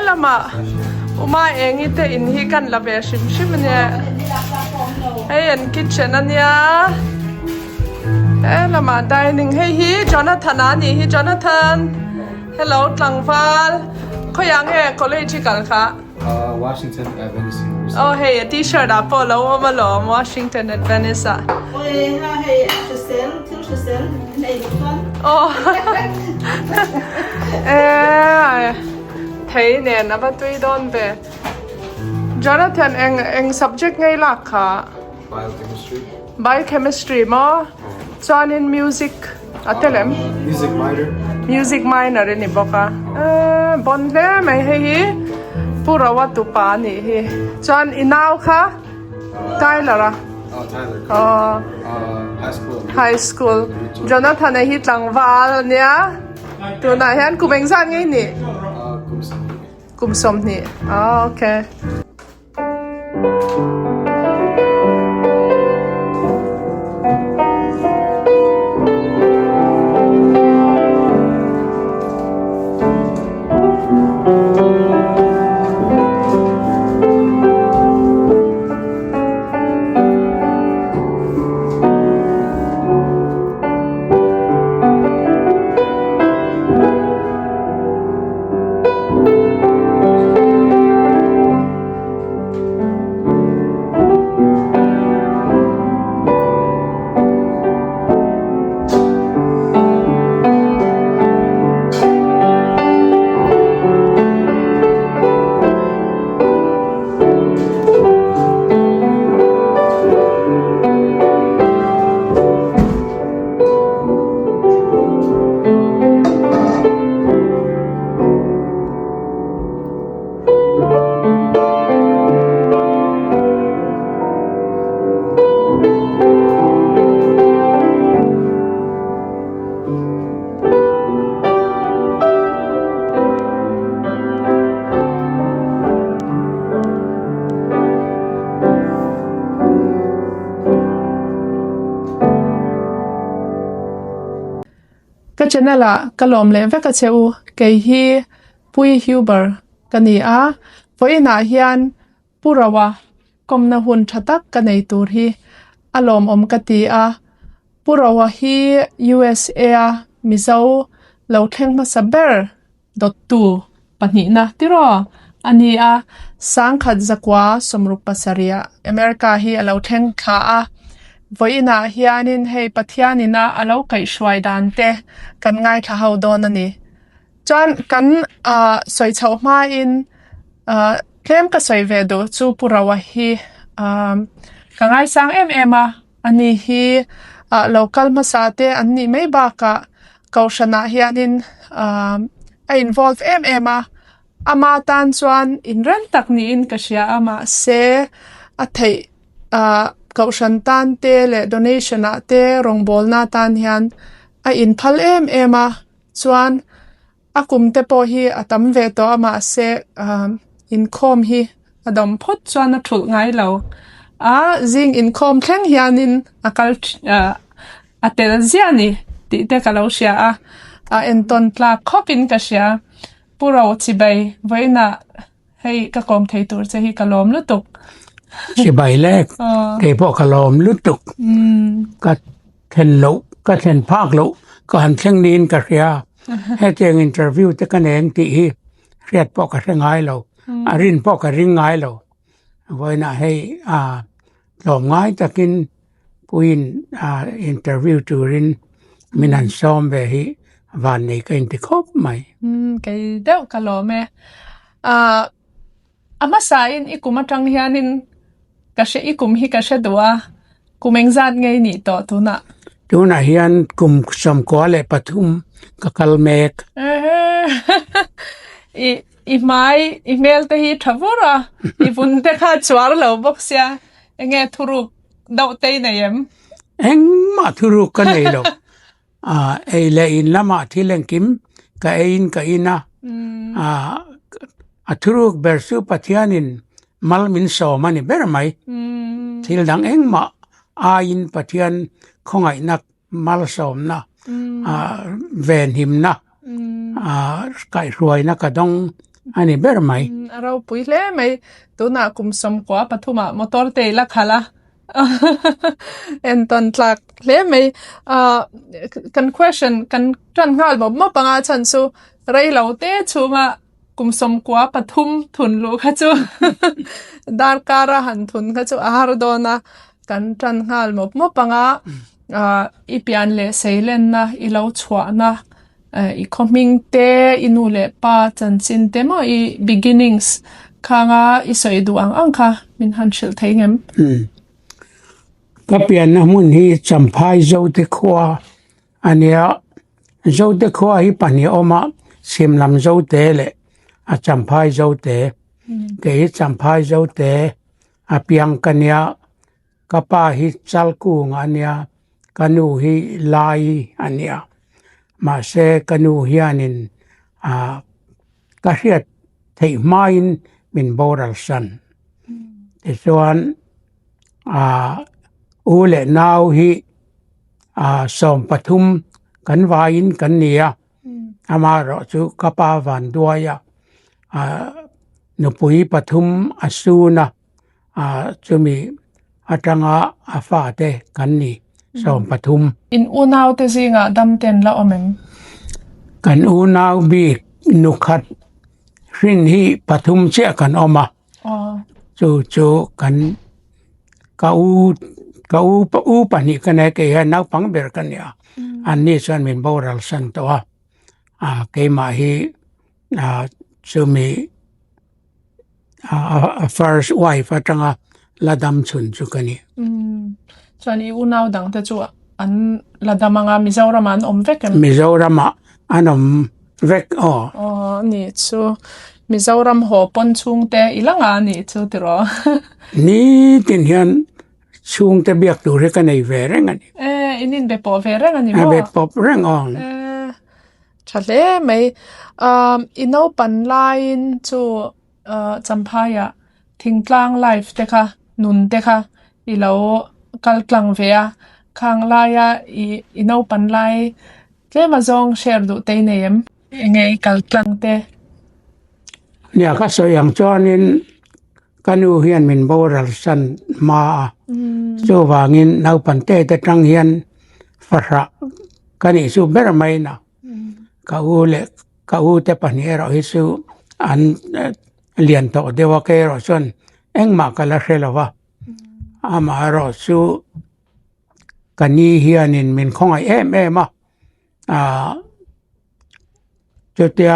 lama uma eng ite in hi kan la ve shim shim ne hey an kitchen ania lama dining hey hi Jonathan ani hi Jonathan hello tlangwal khoyang he college kal kha Washington at Venice University. Oh hey a t-shirt a polo ma lo Washington at Venice Oi ha hey Shusel nei fun Oh thấy nè nó bắt tuy đôn về Jonathan anh subject ngay là cả biochemistry mà cho nên music telem music minor ni boka bon ve mai hi pura wa tu pa ni hi chon inaw kha Tyler high school Jonathan hi tlangwal nia tu na hian kumeng san ngai ni kumsom ni okay Chanela kalom le veka cheu ke hi pui huber kania voina hian purawa komna hun thatak kanei tur hi alom om kati a purawa hi USA mizo lo thleng ma saber .2 pani na tiro ania sangkhat zakwa somrup pasaria America hi alo thleng kha a voina hianin hei pathianina alo kai shwai dan te kan ngai tha ho don ani chan kan soi chho ma in tlem ka soi ve do chu purawa hi ka ngai sang a ani hi local masate anni mai ba ka kaushana hianin a involve a ama tan chuan in ran tak ni in ka sia ama se a thei kaushan tan te le donation a te rongbol na tan hian a in phal a chuan akum te po hi atam ve to ama se in khom hi adom phot chuan a thul ngai lo zing in khom thleng hianin akal atel ziani ti te kalo sia a enton tla khopin ka sia puro chibai voina hei ka kom thei tur che hi kalom lutukสิใบแรกเกพอคลอมลุตุกก็เห็นโลก็เห็นภาคโลก็หันเชิงนินก็เสียให้เจงอินเทอร์วิวจะกันเองที่เรียดพอก็เรื่องง่ายเรารินพอก็ริงง่ายเราไว้น่ะให้หลอมง่ายจะกินผู้อินอินเทอร์วิวจูรินมินันซ้อมไปให้วันนี้ก็อินติคบใหม่ก็เดี๋ยวก็รอแม่ama sain ikuma tang hianin kashe ikum hi kashe dua kumengzat ngai ni to tuna hian kum som ko le pathum ka kalmek i mai email te hi thavora i bun te kha chwar lo boxya enge thuru dau te na yem eng ma thuru ka nei lo ei le in lama thilengkim ka ein ka ina athuruk bersu pathianin malmin so mani bermai thil dang engma ain pathian khongai nak mal som na ven him na kai ruai na ka dong อันนี้เบอร์ไหม เราปุยเลยไม่ตัวน่ะกุมสมกว่าปฐุมมอเตอร์เตละค่ะละเอ็นตอนหลักเลยไม่กัน question กันจันงาลบ่มาปังอาฉันซูไรเราเตชูมากุมสมกว่าปฐุมทุนลูกค่ะจูดาร์การะหันทุนค่ะจูอาหารโดนะกันจันงาลบ่มาปังอาอีเปียนเลเซเลนนะอีเราชัวนะอีคอมมิงเตอินูเลปาจันซินเตมอี beginnings คางาอีสอยดูอังค่ะมินหันชิลเทงมก็เปลี่ยนนะมุนที่จำพายเจ้าตะขัวอันเนี้ยเจ้าตะขัวที่ปัญญาออกมาเสียมลำเจ้าเตะเลยจำพายเจ้าเตะเกี่ยจำพายเจ้าเตะเปียงกันเนี้ยก็ป้าที่จัลกูงอันเนี้ยกันนูที่ลายอันเนี้ยมาเสกันนูที่อันนี้ก็เรียกที่ไม่เป็นโบราณสันแต่ส่วนอูเลนาวฮีสมปฐุมกันวายินกันเนียมารอจุกปาวันด้วยนุปุยปฐุมอสูนะจะมีอัตงาฟาเตกันนี่สมปฐุมอินอูนาวเตซิงะดำเต็นละอมกันอูนาวบีนุขัดรินฮีปฐุมเชื่อกันออกมาจูกันกาปะนี่กันเกยนาวปังเบรกันเนี่ยอันนี้ส่วนเป็นโบราณสันตัวเกมาฮีจะมีfirst wife จังละดำชุนจุกันนี่ส่วนอีอูนาวดังแต่จูอันละดำมังมิซารามันอมเวกมิซารามาอันอมเวกนี่จูมิซารามหอปนชุงเตอีลังานี่จูติรอนี่ตินยันชุงเตเบียกดูเรกันในเวรงอันนี้อินินเบปอเวรงอันนี้เบปอเรงชะเลไม่อินเอาปันไลน์จูจำพายะทิ้งกลางไลฟ์เตค่ะนุนเตค่ะอีเรากัลกลางเวียข้างไลยะอินเอาปันไลเกมาจงแชร์ดูเตเนมยังไงกัลกลางเตเนี่ยก็สอย่างจอนินกันอูเฮียนมินโบราณสันมาจูวางินนาวปันเตแต่จังเฮียนฟะระกันนี่สูเบรไม่นะกาอูเตปันเอรอฮิสูอันเลียนโตเดวะเกรอส่วนเอ็งมากะละเรลวะมารอสูกันนี่เฮียนินมินของไอมาจุดเดีย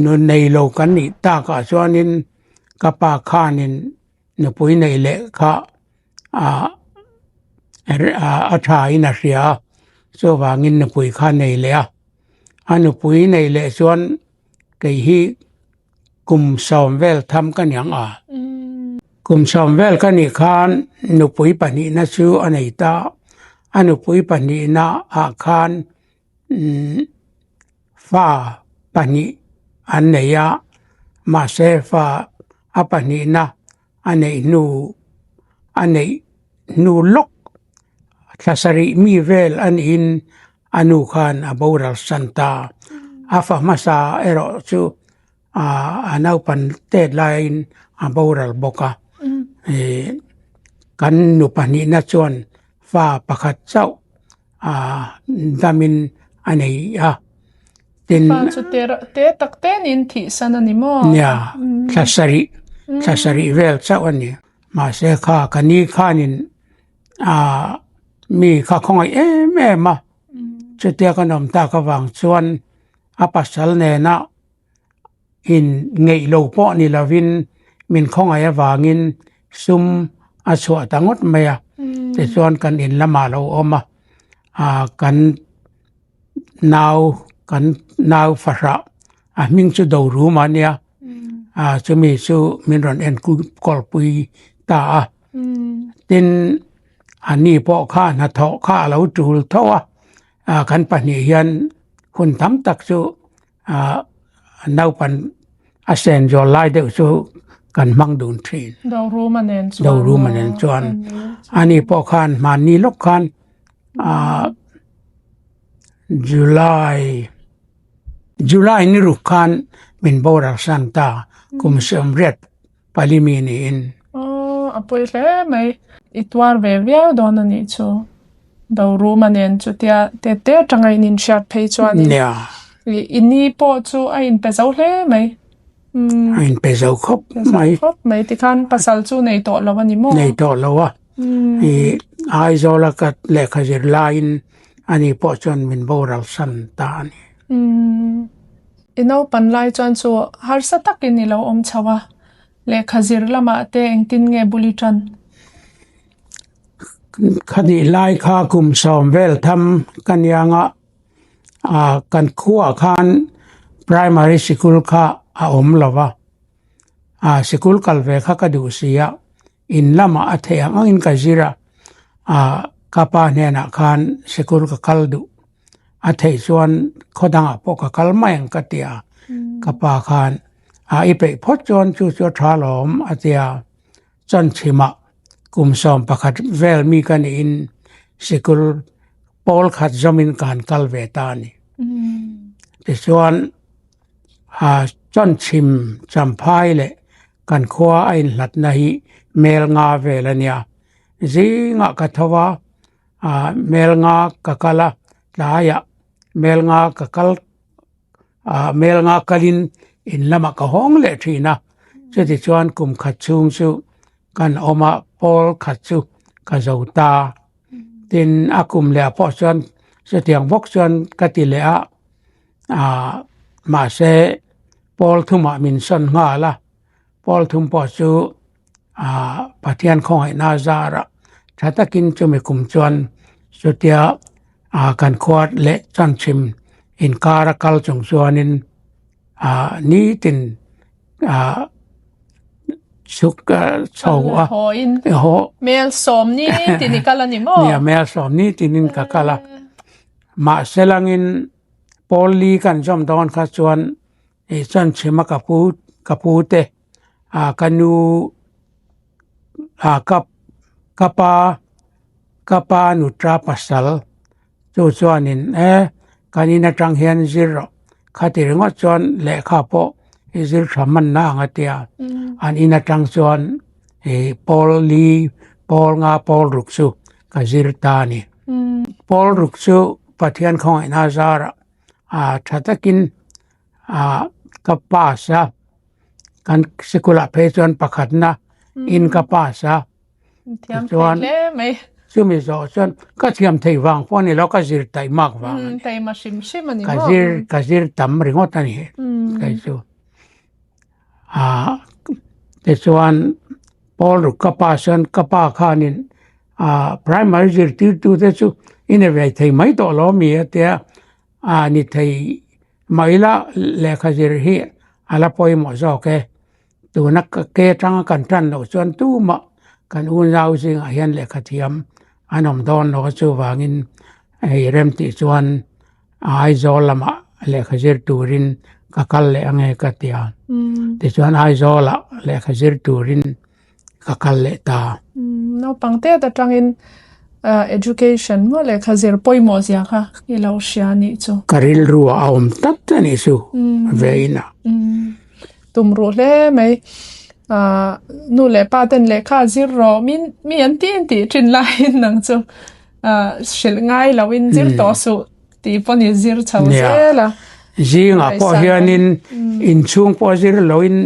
นุนในโลกันนี่ตากะส่วนนินกะปาคานินนปุยในเลคะอาชายนาเสียส่วนว่างินนปุยคาในเลอันปุยในเลส่วนเกยฮีกุมซอมเวลทำกันอย่างกุมซอมเวลกันนี่คานนปุยปนินะชูอันไหนตาอันปุยปนินะอาคานฟ้าปนิอันไหนยะมาเซฟาอปนินะอันไหนนูลกทัศริมีเวลอันอินอนุคานอบารัลสันตาอาฟามาซาเอรอจูอันเอาปันเตดไลน์อบารัลบกะกันนุปนินะชวนฟ้าประคัดเจ้าดามินอันไหนฟ้าจุดเตตักเตนินทิสันนิโมเนี่ยทัศริเวลเจ้าอันนี้มาเสข้ากันนี้ข้านินมีข้าของแม่มาจุดเดียกันอมตากวังส่วนอปัสสลเนนะอินเงยโลปอนิลาวินมินของวางินซุมอสวตังดเมียแต่ส่วนกันอินละมาเราอมากันนาวฟะระมิงจุดรูมาเนี่ยจะมีสูมินรันเอ็นกุกอลปุยตาตินอันนี้พอข้านะทอข้าเราจูลทว่ากันปนิยันคุณทำตักสูนาวปันอาเซนจอลไลเดอสูกันมังดูนทรีดาวรูมันเนนจวนอันนี้พอข้านมานีลกข้านจุลาย July ni rukan min borak santa kum samret palimini in apoi le mai itwar ve via dona ni chu do rumanen chu tia te tangai nin shat phei chuan ya ini po chu a in pe zau hle mai in pe zau khop mai ti khan pasal chu nei to lawani mo nei to lawa I ai zola kat le khajir lain ani po chuan min boral santa ni ino panlai chuan chu har sa takin ni lo om chawa le khazir lama te engtin nge bulitan khani lai kha kum som vel tham kanyanga kan khuwa khan primary school kha a om lawa school kalve kha ka du sia in lama athea in kazira kapa nena khan school ka kaldu athei chuan khodanga poka kalmaeng katia kapa khan ipe photjon chu thalom atia chanchima kumsom pakhat vel mi kan in sikul pol khat zamin kan kalve tani ti chuan chanchim champhai le kan khwa ain hlat na hi mel nga velania zinga kathawa mel nga kakala laya mel nga kakal mel nga kalin in lama ka hong le thina cheti chuan kum khachung chu kan oma pol khachu ka zauta tin akum le po chuan setiang bok chuan katile ma se pol thuma min son nga la pol thum po chu pathian khong ai na zara thatakin chu me kum chuan sotia kan khwat le chanchim in karakal chung chuanin ni tin suk chawa ho mel som ni tinikala ni mo ya mel som ni tinin kakala ma selangin poli kan jom don kha chuan e chanchima kapute kanu kapa nutra pasal chu chuanin kanina tang hian zero khatir ngo chuan le kha po izir thaman na ngatia an ina tang chuan pol li pol nga pol ruksu ka zir tani pol ruksu pathian khong ina zara thatakin kapasa kan sikula phe chuan pakhatna in kapasa chuan le mai sumi zo chuan ka thiam thei wang poni lo ka zir tai mak wang tai ma sim ani ka zir tam ringot ani kai chu te chuan pol ru kapasan kapa khanin primary zir tu te chu in a way thei mai to lo mi atia ni thei maila le khazir hi ala poi mo zo ke tu nak ke tang kan tan lo chuan tu ma kan un zau sing a hian le khathiam anom don lo chu wangin rem ti chuan ai zolama le khazir turin kakal le ange katia ti chuan ai zola le khazir turin kakal le ta no pangte ta tangin education mo le khazir poimo zia kha ilo shiani chu karil ruwa aum tatani su veina tumru le mai nu le paten le kha zero mi anti trin lai nang chu shil ngai lawin zir to su ti poni zir chau zela zinga po hianin in chung po zir loin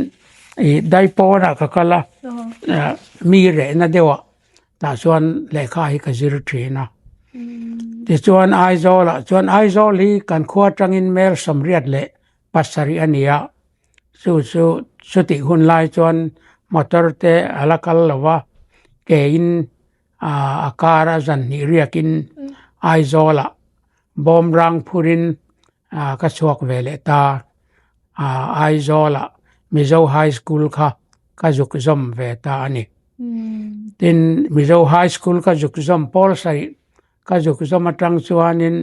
dai po na kakala mi re na dewa ta chuan le kha hi ka zir thina ti chuan ai zoli kan khwa tangin mel samriat le pasari ania su ti hun lai chuan motor te alakal lawa ke in akara zan ni riakin ai zola bom rang phurin ka chuak vele ta ai zola mizo high school ka juk zom ve ta ani tin mizo high school ka juk zom pol sai ka juk zom atang chuanin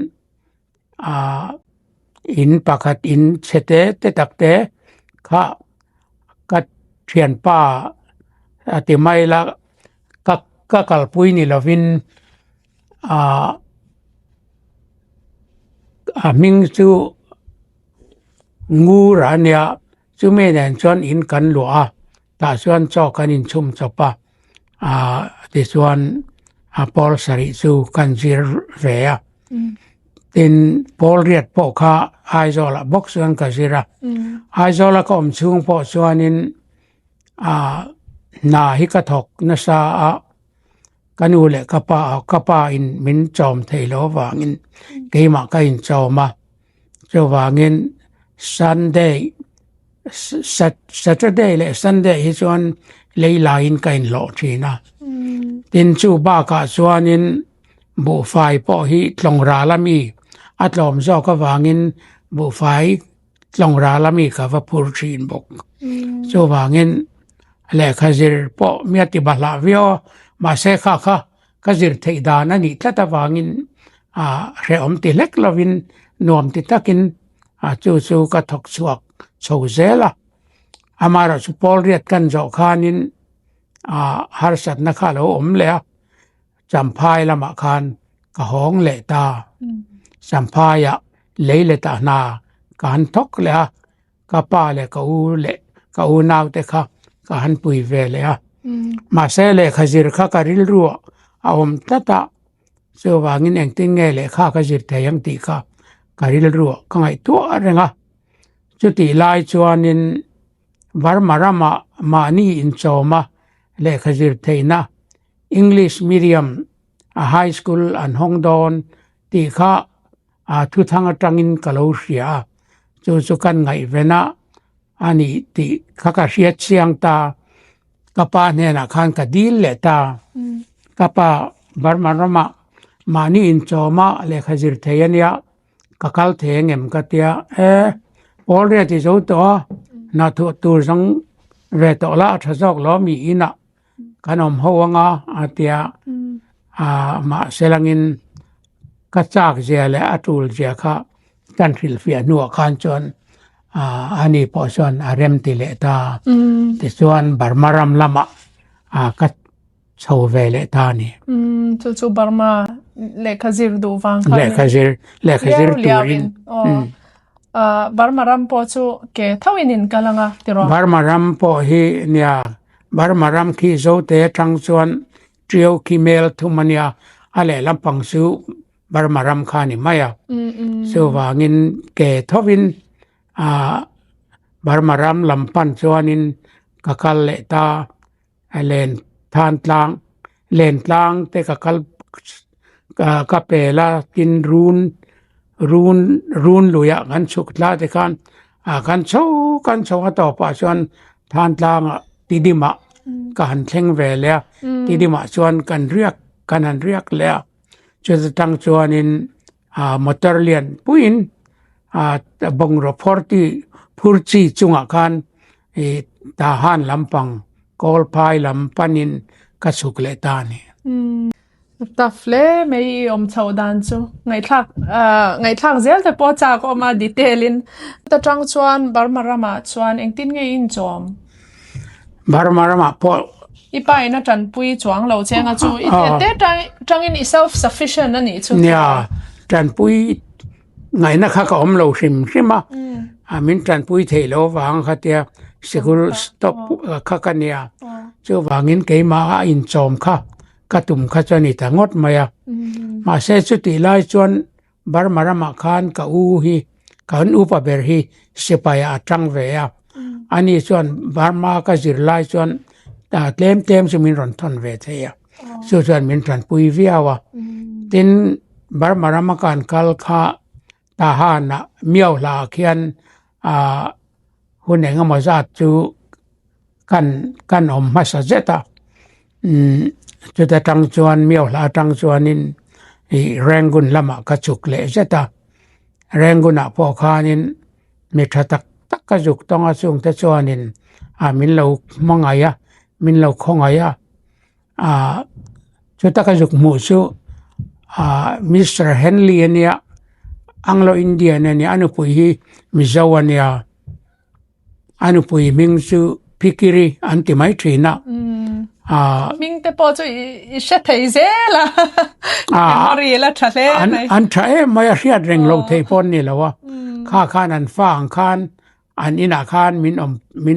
in pakhat in chete te takte kha ka thian pa ati mai la ka kalpui ni lovin ming chu งูราเนี่ยจุเมแดนชวนอินกันหลัวตาชวนจอกันอินชุมจบปะที่ชวนปอลสริสูกันจีเวียตินปอลเรียดปอค่ะไอโซลาบอกชวนกันจีระไอโซลาก็อมชุงปอชวนินนาฮิกะทอกนซากันอูเลกะปาอินมินจอมเทโลวางินเกมาก็อินจอมาจวางิน Sunday Saturday และ Sunday ฮิจวนเลยลาอินกันโลทีนะตินจูบากะสวานินบุไฟปอฮิตลงราลามีอัตลอมจอกะวางินบุไฟตลงราลามีกะวะพูรชีนบกจวางินและขจิรปอมีติบาลาวิโอมาเซคะขจิรเทดานันิตะตะวางินเรอมติเล็กลวินนวมติตะกินจูกะทกสวกโซเซละอามาราสุปอลเรียดกันจอคานินหารสัตนะคาโลอมเลจำพายละมะคานกะหองเลตาจำพายะเลตานาการทกเลกะปาเลกะอูนาวเตคะกะหันปุยเวเลมาเซเลขจิรคะกะริลรัวอมตะตะเสวางินเองติงเงเลคะขจิรเทยังติคะกะริลรัวกังไอตัวอะไรงะจุติลายจวนินวารมารามานีอินโซมาเลขจิรเทนะ English medium high school อันฮองดอนติคะทุทังตังอินกะโลเซียจุกันไงเวนะอันนี้ติคะกะเสียเสียงตากะปาเนี่ยนะคันกะดีเลตากะปาวารมารามานีอินโซมาเลขจิรเทยเนี่ยกะคัลเทงเอ็มกะเตียพอลเรียติโซตัวนาตูสังเวตอละทะซอกล้อมีอินะกันอมฮวงอาเตียมาเซลังอินกะจากเจเลอตูลเจคะกันฟิลเฟียนัวคันจนอันนี้พอชวนเรมติเลตาติชวนบาร์มารัมลามะกะโซเวเลตานี่จูบาร์มาเลขจิรดูฟังค่ะเลขจิรตูรินบาร์มารัมปอจูเกทวินินกะลังติรอบ าร์มารัมปอฮีเนี่ยบาร์มารัมคีโซเตจังชวนเทรียวคิเมลทุมันยาอะไรลำปังซูบาร์มารัมคานิมายาเสวางินเกทวินบาร์มารัมลำปันชวนินกะคัลเลตาเลนทานตลางเลนตลางเตกะคัลกะเปลากินรูนลุยะกันสุกลาเตกันกันโซต่อปะชวนทานตลางติดิมะกันเทงเวเลติดิมะชวนกันเรียกกันหันเรียกแล้วจะตั้งชวนินมอเตอร์เลียนปุยินบงรพอร์ตีพูรจีจุงกันทหารลำปังกอลพายลำปันินกสุกเลตานีตัฟเลไม่อมชาวดันจูไงทักเซลแต่พอจากออกมาดีเทลินแต่จังชวนบาร์มารามาชวนเองตินไงอินจอมบาร์มารามาพออีไปนะจันปุยจวงเราเชงจูเตจังอินอี self sufficient นั่นนี่จูเนี่ยจันปุยไงนะคะก็อมเราชิมใช่ไหมมินจันปุยเทโลวางค่ะเตียสิกุลสต็อปค่ะกันเนี่ยจูวางินเกมาอินจอมค่ะกะตุมขจนิตางดมายมาเสสุติลายจวนบาร์มารามาคานกะอูฮีกันอุปเบรฮีสิปายาจังเวียอันนี้จวนบาร์มากะจิรลายจวนเต็มสมินรอนทอนเวเทียส่วนมินทันปุยเวียวะตินบาร์มารามาคานกัลคาทหารเมียวลาเขียนหุ่นเองมาจัดจูกันอมมาสเจตาจุดตั้งชวนเมียวลาตั้งชวนนินแรงกุนละมะกะจุกเลเจตาแรงกุนพอคานินมีทักกะจุกต้องอาสุงแต่ชวนนินมินเรามังไงมินเราคงไงจุดกะจุกมูซูมิสเตอร์เฮนลีเนี่ยอังโลอินเดียเนี่ยอนุปุยมิจาวเนี่ยอนุปุยมิงซูพิกิริอันติไมทรีนะมิงแต่พอจะอิเชตเซล่ะมารีละทะเลอันทะเลไม่เรียดเร่งลงเทปนนี่แล้ววะข้านันฟังข้าน อันนี้นาคานมิ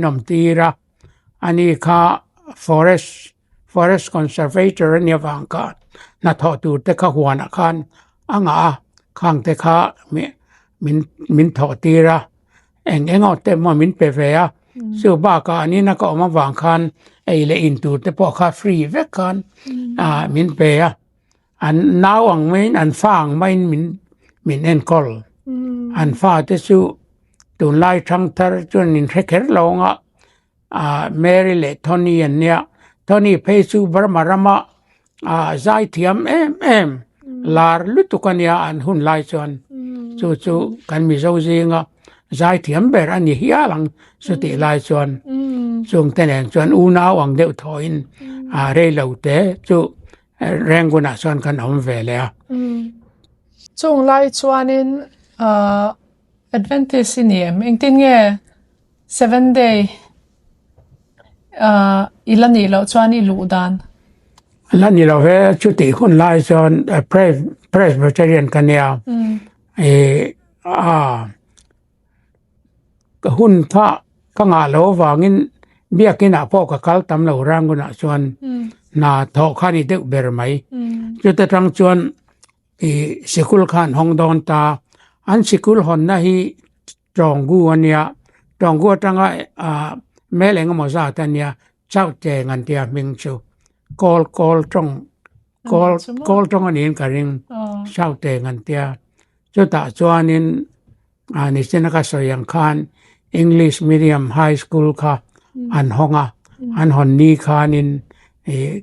นอมตีระอันนี้ค่ะ forest conservator เนี่ยฟังกันนาทอตูแต่ข้าหัวนาคานอ่างข้างแต่ข้ามินทอตีระเอ็งเอาแต่มามินเปเฟียซึ่งบ้ากันนี่นะก็มาฟังกันไอ้เลอินตูแต่พอข้าฟรีเวกันมินเปียอันนาวอังไม่อันฟังไม่มินเอ็นกอลอันฟ้าแต่สู้ตุนไล่ทั้งทาร์จนนินเทคเกอร์ลงเมริเลทอนี่อันเนี่ยทอนี่เพซูบรมารมาใจเทียมลาร์ลุตุกันเนี่ยอันหุ่นไล่จวนจู่กันมีเจ้าจริงใจเทียมเบรอันนี้เฮียหลังสุดที่ไล่จวนส่งแต่แหงจวนอูนาวอังเดียวถอยเรื่อยเหล่าเตะจู่แรงกุนักจวนกันอมเวเลยช่วงไล่จวนนินAdventist in hjem. Egentlig 7 day ilan ilaw chuan iludan. Ilan ilaw he chuti hun lai chuan Presbyterian kania. Hun ka nga lo wangin biakin a po ka kal tam lo rang guna chuan na tho khani de ber mai. Chuta tang chuan sikul khan hong don taอันสิกุลหอนนะฮีจองกูอันเนี้ยจองกูตั้งแม่แหลงมอซาตันเนี้ยเจ้าแจงอันเดียมิงชูกอลตรงอันนี้กันริงเจ้าแจงอันเดียจุดตาจวนนินนิสินกัสยังคาน English Medium High School ค่ะอันห้องอันหอนนี้ค่ะนิน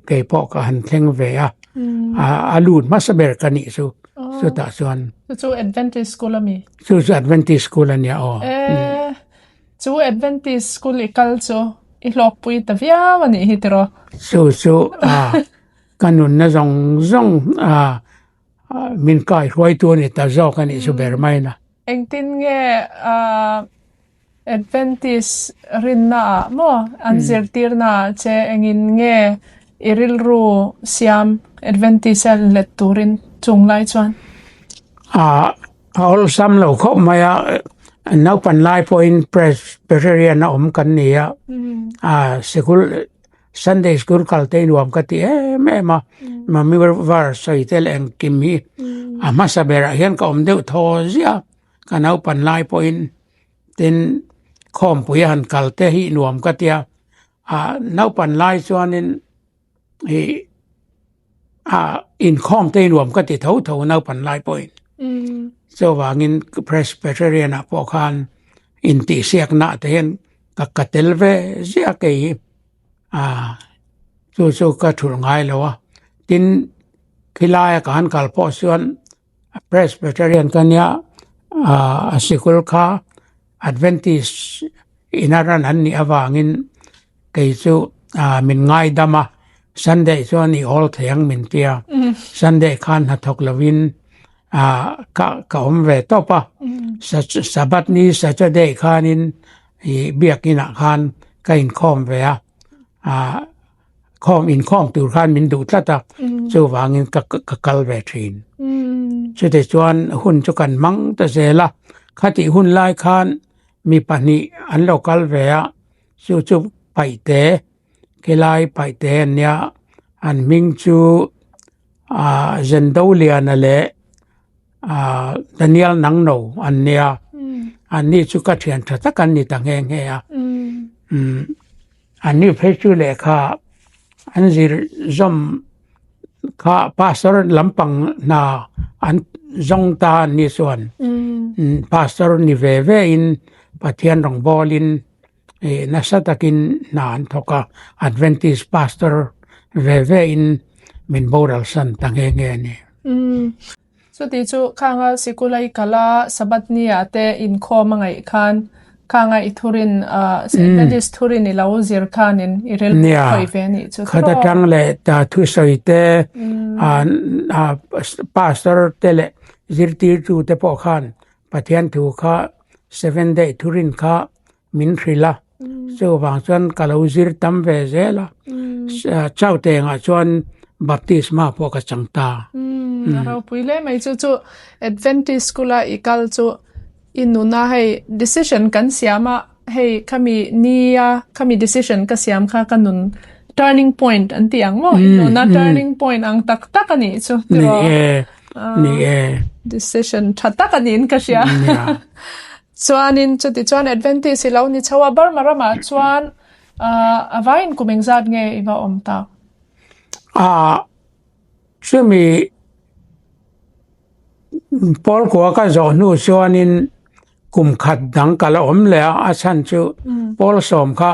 เกยปอกอันเทงเวียอาลูดมาสเบรกันนี่สุตาจวนจู Adventist School มีจู Adventist School อันเนี่ยจู Adventist School อีกคัลจูอีหลอกปุยตะเวียวันนี้ฮิตรอจูกันนุนนะจงมินกายรวยตัวนี่ตาจอกันนี่สุเบรไม่นะเอ็งตินเงAdventist รินนาโมอันเซร์ตีร์นาเจเอ็งินเงอิริลรูเซียม Adventist เลตตูรินจุงไลจวนเอาซ้ำเราครบมานักปันไลพอยน์Presbyterianนะกันเนี่ยSunday School กัลเตนรวมกันที่แม่มามีว่าใส่เตลเองกิมมี่มาสเบระเห็นก็เดียวทอเสียกันนักปันไลพอยน์เต็นคอมปุยหันกัลเตหิรวมกันที่นักปันไลจวนนินอินคอมเตนรวมกันที่เท่านักปันไลพอยน์so wangin Presbyterian apokan inti siak na ten kakatelve siak ei so ka thurngai lawa tin khilaya kan kalpo suan Presbyterian kanya asikul kha Adventist inaran anni awangin keisu min ngai dama Sunday suan i all thang min tia Sunday khan hathok lawin ka omve topa sabat ni Saturday khanin biakina khan ka in khom ve khom in khom tur khan min du tlata chu wangin ka kalve thin chute chuan hun chu kan mang ta zela khati hun lai khan mi pani an local ve chu paite kelai paite nya an ming chu zendolian ale Daniel nang no an nia an ni chu ka thian tha takan ni tang he an ni phe chu le kha an zir zom kha pastor lampang na an zong ta ni suan pastor ni ve in pathian rong bolin nasatakin na an thoka Adventist pastor ve in min boral san tang he ni so ti chu khanga sikulai kala sabat ni ate in kho mangai khan khanga ithurin Adventist thurin ilaw zir khanin irel khoi ve ni chu khata tang le ta thu soite pastor tele zirti chu te po khan pathian thu kha 7 day thurin kha min thrila so wang chuan kalau zir tam ve zela chau te nga chuan baptisma po ka changtaเราปุยเลยไม่จู่Adventist School ikal chu inuna hai decision kan siama hey kami niya kami decision ka siam kha kanun turning point an tiang mo no na turning point ang taktak ani so pero ni decision thatak anin ka siya chuanin chuti chuan advantage silaw ni chawa bar marama chuan avain kumengzat nge iwa omta chumi Paul ko ka zo nu chuanin kum khat dang kala om le a chan chu Paul som kha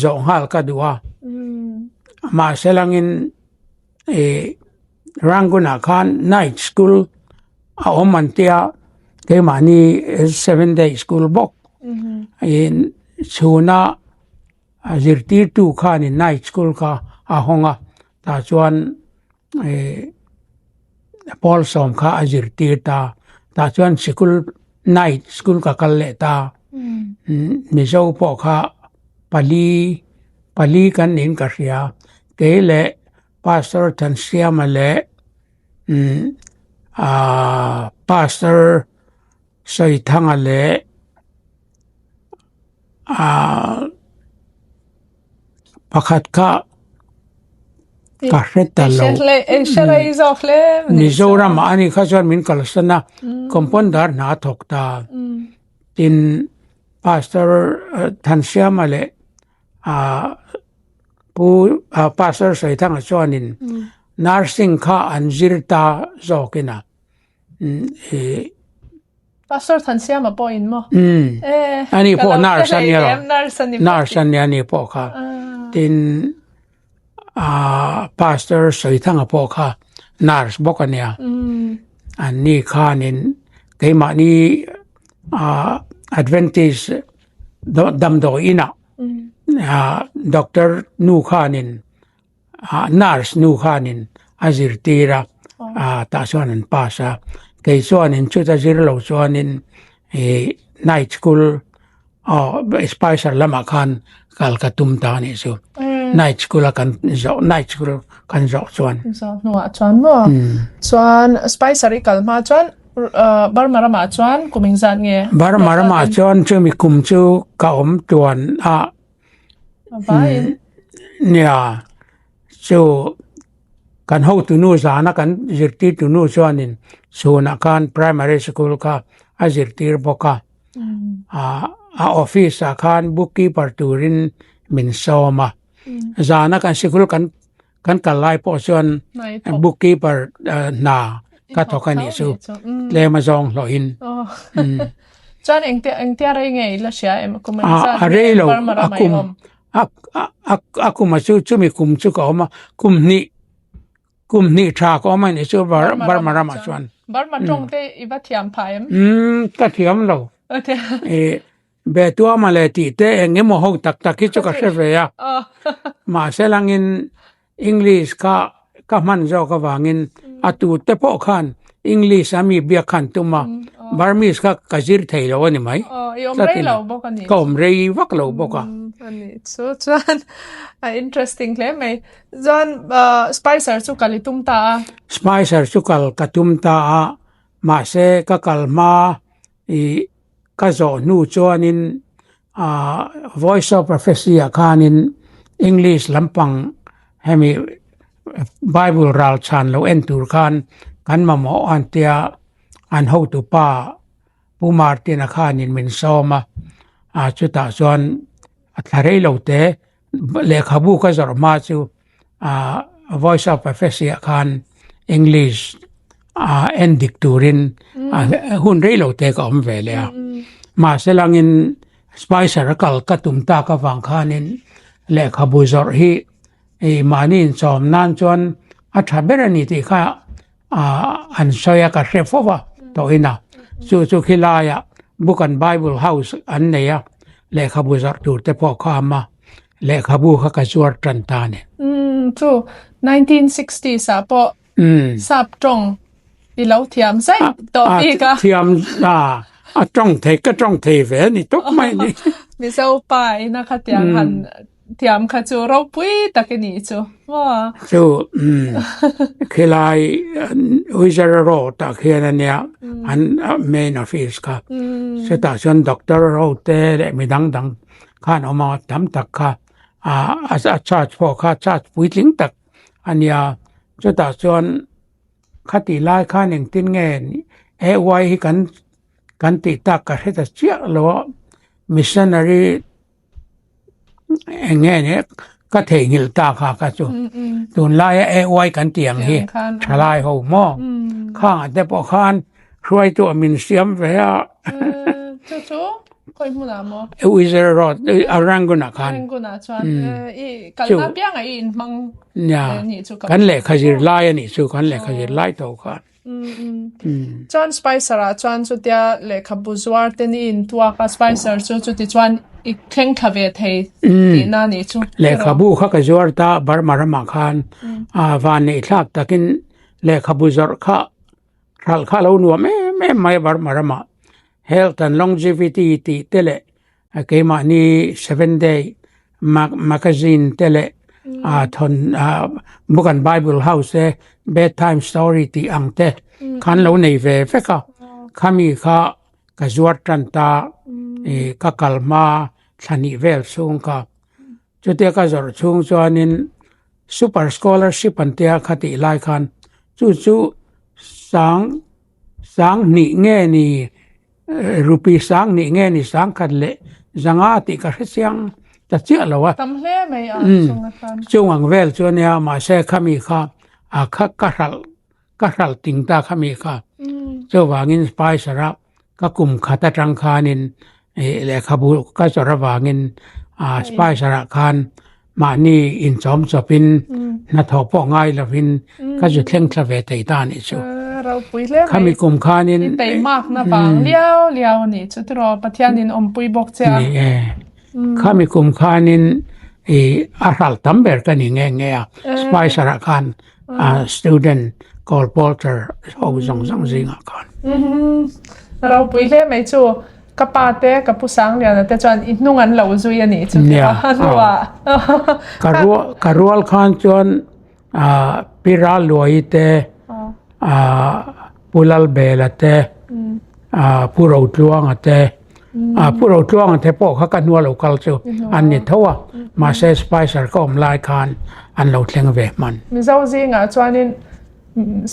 zo hal ka duwa ma selangin Ranguna Khan night school a omantia ke mani 7-day school bok in chuna azirti tu khan in night school ka a honga ta chuan Paul som kha azirti ta chuan school night school ka kalle ta mi zo po kha pali kan in ka ria ke le pastor Tansia male pastor Saithanga le pakhat ka kahret lo Mizoram ani khajar min kalsana compounder na thokta tin pastor Tansia male pastor Saithanga chuanin nursing kha anjirta zokina pastor Tansia ma point mo ani po narsani ani po kha tin pastor Saithanga po kha nars bokania ani khanin keima ni advantage damdo ina Dr. Nu Khanin nurse Nu Khanin azirtira ta chuanin pasa ke chuanin chuta zirlo chuanin night school special lama khan kalkatum ta ni so night school kan zo chuan no chuan mo chuan spicery kalma chuan barmarama chuan kumingzat nge barmarama chuan chumi kum chu ka om tuan nia so kan ho tu nu zana kan zirti tu nu chuanin suna kan primary school ka azirtir boka office khan bookkeeper turin min soma zana kan school kan kalai po chuan bookkeeper na ka thokani su le ma jong lo in chuan engtia rei nge la sia em kumangzat barmarama aku masu chumi kum chu ka ma kum ni tha ko ma ni chu barmarama chuan barmatong te iba thiam phaem ka thiam lo be tua maleti te engemo ho tak ki chu ka se ve ya ma selangin English ka man zo ka wangin atu te po khan English ami bia khan tuma Burmese ka kazir thailo ani mai omrei lo bokani ka omrei wak lo boka ani so chuan interesting hle mai zon spicer chu kalitum ta spicer chu kal katum ta ma se ka kalma ka zo nu chuanin voice of prophecy khanin English lampang hemi Bible ral chan lo entur khan kan mamo antia an ho tu pa pu martin khanin min soma chuta chuan atharei lo te le khabu ka zor ma chu voice of prophecy khan English endik turin hun rei lo te ka om vele ma selangin spicer kal katum ta ka wang khanin le khabu zor hi manin chom nan chuan athaberani ti kha an soya ka refova to ina chu khilaya bukan Bible house an neya le khabu zar tur te po khama le khabu kha ka chuar trantane chu 1960 sa po sap tong i lo thiam sai to pi ka thiam tong the ka tong the ve ni tok mai ni mi so pai na kha tiang han tiam kha chu ro pui takani chu wa so khilai wizara ta khianania an main office ka seta jon doctor ro te le midang dang khan oma tam tak kha a charge for kha charge pui tling tak ania seta jon khati lai khan eng tin nge e wai hi kan ti tak ka heta chia lo missionary enge ne ka thengil ta kha ka chu tun lai e wai kan tiang hi thalai ho mo kha te po khan roi tu min siam ve a chu koi mu na mo e wizard rod aranguna khan aranguna chuan I kalna piang ai in mang nya kan le khajir lai ani chu kan le khajir lai to khan John Spicer chuan chu tia le khabuzwar ten in tua ka Spicer chu ti chuan I kleng khave thei ti na ni chu le khabu kha ka zwar ta bar marama khan van nei thak takin le khabuzar kha ral kha lo nu me mai bar marama health and longevity ti tele keima ni 7 day magazine tele thon bukan Bible house bedtime story ti angte khan lo nei ve feka khami kha ka zwar tanta ka kalma thani vel sung ka chute ka zor chung chuanin super scholarship antia khati lai khan chu sang ni nge ni rupi sang ni nge ni sang khat le zanga ti ka hriang ta chia lawa tam hle mai a chung khan chung vel chuania ma se khami kha a kha ka ral ting ta khami kha chu wangin spai sara ka kum khata tang khanin le khabu ka chora wangin spai sara khan ma ni in chom chopin na thopo ngai lovin ka ju thleng thlave te ta ni chu ro pui le khami kum khanin te mak na bang liao ni chu tro pathianin pui bok cha ni khami kum khanin aral tamber ka ni nge spai sara khan student called Walter ho zong zinga khan ro pui le mai chu kapate kapusang lian te chuan inungan lo zui ani chu hanwa karual khan chuan piral loite pulal belate puro tluang ate puro tluang ate po kha kanwa local chu an ni thowa ma se spicer kom lai khan an lo thleng ve man mi zau zinga chuanin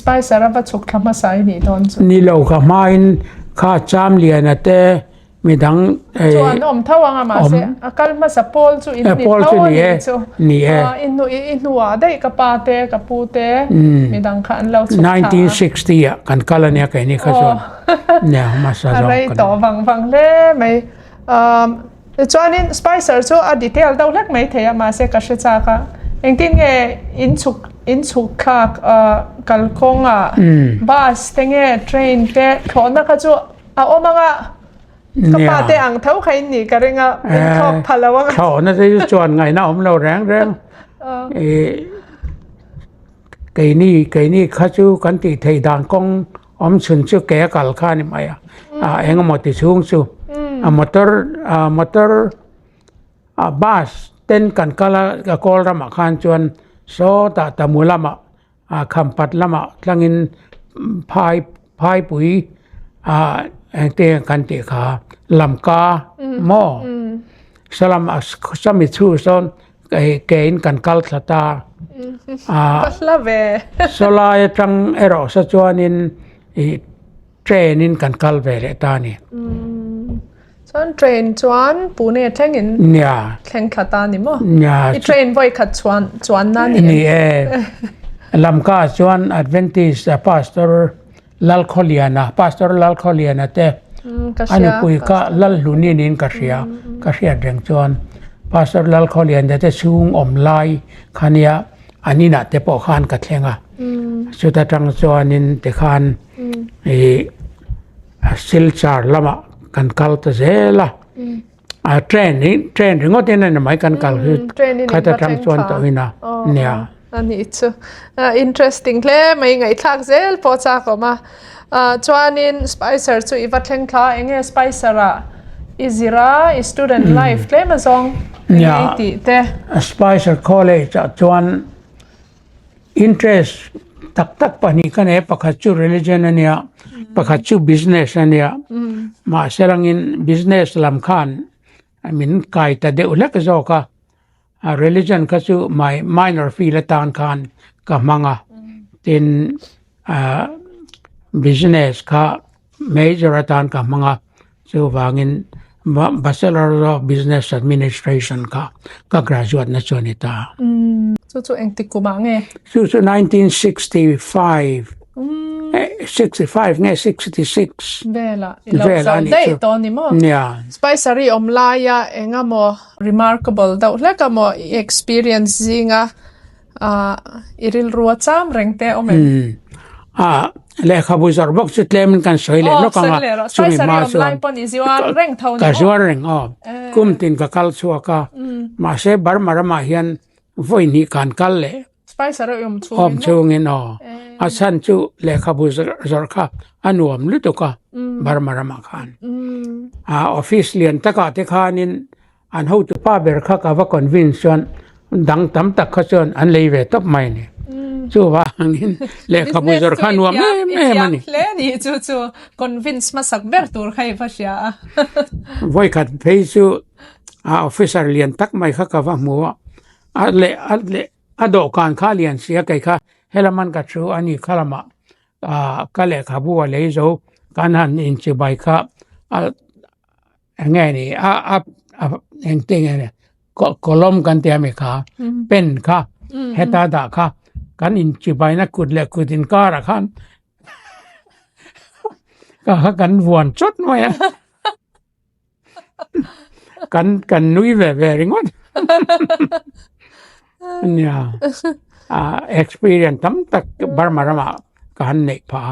spicer ava chuk thama sai ni don chu ni lo ka main kha cham lian ate midang chuan thawanga ma se akal ma sapol chu in ni chu ni inu dai kapate kapute midang khan lo chu 1960 kan kalania kai ni kha chu ne ma sa zo kan to wang le mai chuanin spicer chu a detail do lek mai theya ma se ka cha ka engtin nge in chuk kha kalkonga bus tenge train te thona kha chu a omanga kapate ang thau khai ni karenga thok phalawa thona se chuan ngai na om lo rang kai ni kha chu kan ti thei dan kong om chun chu ke kal kha ni mai eng mo ti chung chu a motor bus ten kan kala ka kol rama khan chuan so ta mulama khampat lama tlangin phai pui te kan te kha lamka mo salam sami chu son kein kan kal thata paslave sola tang ero sa chuanin trainin kan kal ve le ta ni son train chuan pune thengin nya thleng khata ni mo nya I train voi khat chuan na ni lamka chuan adventist pastor lal kholiana te anu pui ka lal luni nin ka ria reng chuan pastor lal kholiana te chung om lai khania anina te po khan ka thlenga chuta tang chuanin te khan silchar lama kan kal ta zela train ringot ena mai kan kal khata tang chuan to ina nia ani chu interesting hle mai ngai thak zel po cha ko ma chuanin spicer chu iwa thleng kha enge spicer a izira student life le ma zong Yeah. ti te Spicer College at chuan interest tak pani kane pakhachu religion ania pakhachu business ania ma serangin business lam khan I mean kai ta de ulak zoka religion ka chu my minor fee la tan khan ka manga tin business ka major atan ka manga chu wangin Bachelor of Business Administration ka graduate na chonita chu eng ti ku ba nge so 1965 65 nge 66 vela ilo dai to ni mo yeah spicery omlaya engamo remarkable da leka mo experience zinga iril ruacham rengte omen le khabuzar bok chutlem kan soile lokanga chumi ma so online pon iziwa reng thau ni ka reng kum tin ka kal chuaka ma se bar mara ma hian voini kan kal le spicery chu chungin asan chu le khabuzar kha anuam lutuka bar mara ma khan office lian taka te khanin an ho tu pa ber kha ka va convention dang tam tak kha chon an leive top mai ni chu wa angin le khabuzar khan wa me mani le ni chu convince ma sak ber tur khai fasya voi khat pheisu officer lian tak mai kha ka wa mu ale ado kan kha lian sia kai kha helaman ka chu ani khalama ka le khabu wa le zo kanan in chi bai kha nge ni eng ting ne kolom kan te me kha pen kha heta da kha kan in chi bai na kut le kutin ka ra khan ka kan won chot mo ya kan nui ve ringot nya experience tam tak barmarama kan nei pa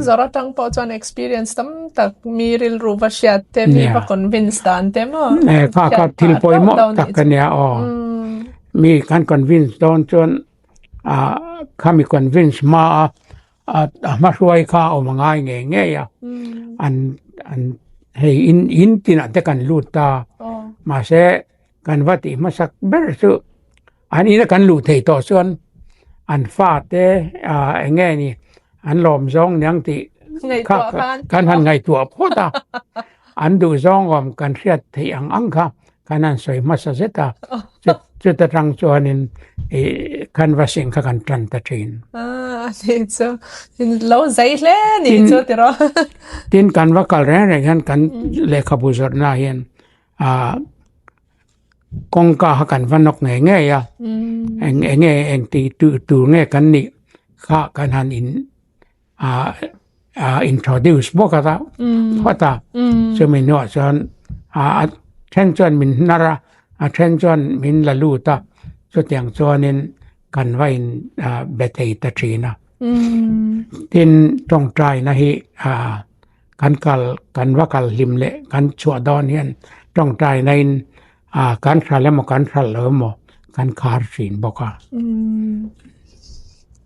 zara tang po chan experience tam tak miril ruvasya te mi pa convince dan te mo ka til poi mo tak kanya mi kan convince don chon kami convince ma huai kha o mangai nge ya an hey in tina te kan luta ma se kan vati masak ber su ani na kan lu thei to chuan an fa te nge ni an lom zong nyang ti kan han ngai tua phota an du zong om kan riat thei ang kha kanan soi masa zeta chuta rang chuanin canvassing ka kan tran ta thin ni so in lo zai hle ni chu ti ro tin kan wa kal re han kan le khabuzar na hian kongka kan vanok nge ya eng ti tu nge kan ni kha kan han in introduce bokata phata chumi no chan attention min nara attention min laluta so tiang chuanin kan wa in betei ta thina tin tong trai na hi kan wa kal himle kan chua don hian tong trai na in kan thale mo kan thal lo mo kan khar sin boka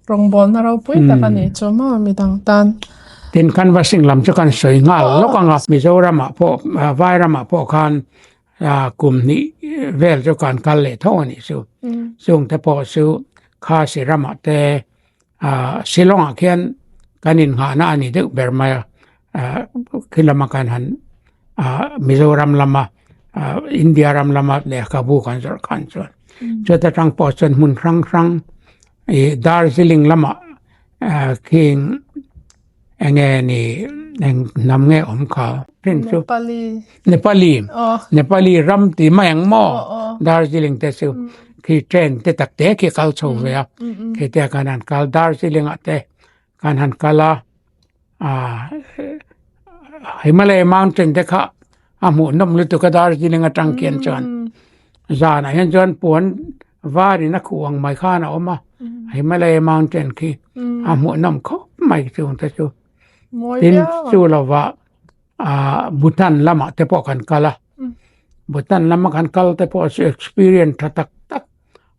rong bol na raw pui ta kan ni choma mi dang tan tin kan wa sing lam chu kan soi ngal lokanga Mizoram po Vairama po kan kum ni vel chu kan kal le thoni su sung te po su kha sirama te Shillong khian kanin ha na ani de berma khilama kan han Mizoram lama India ram lama le kabu kan zor kan chon chota tang po chon mun rang Darjeeling lama king enge ni nam nge om kha prin chu Nepali ram ti mayang mo Darjeeling te su ki train te tak te ki kal chho ve ki te kanan kal Darjeeling ate kanan kala Himalaya mountain te kha amu nom lu tu ka Darjeeling atang kian chan zana hen jon pon vari na khuang mai khana oma Himalaya mountain ki amu nom kho mai chu ta chu tin chu lawa Bhutan lama te po kan kala Bhutan lama kan kal te po experience tak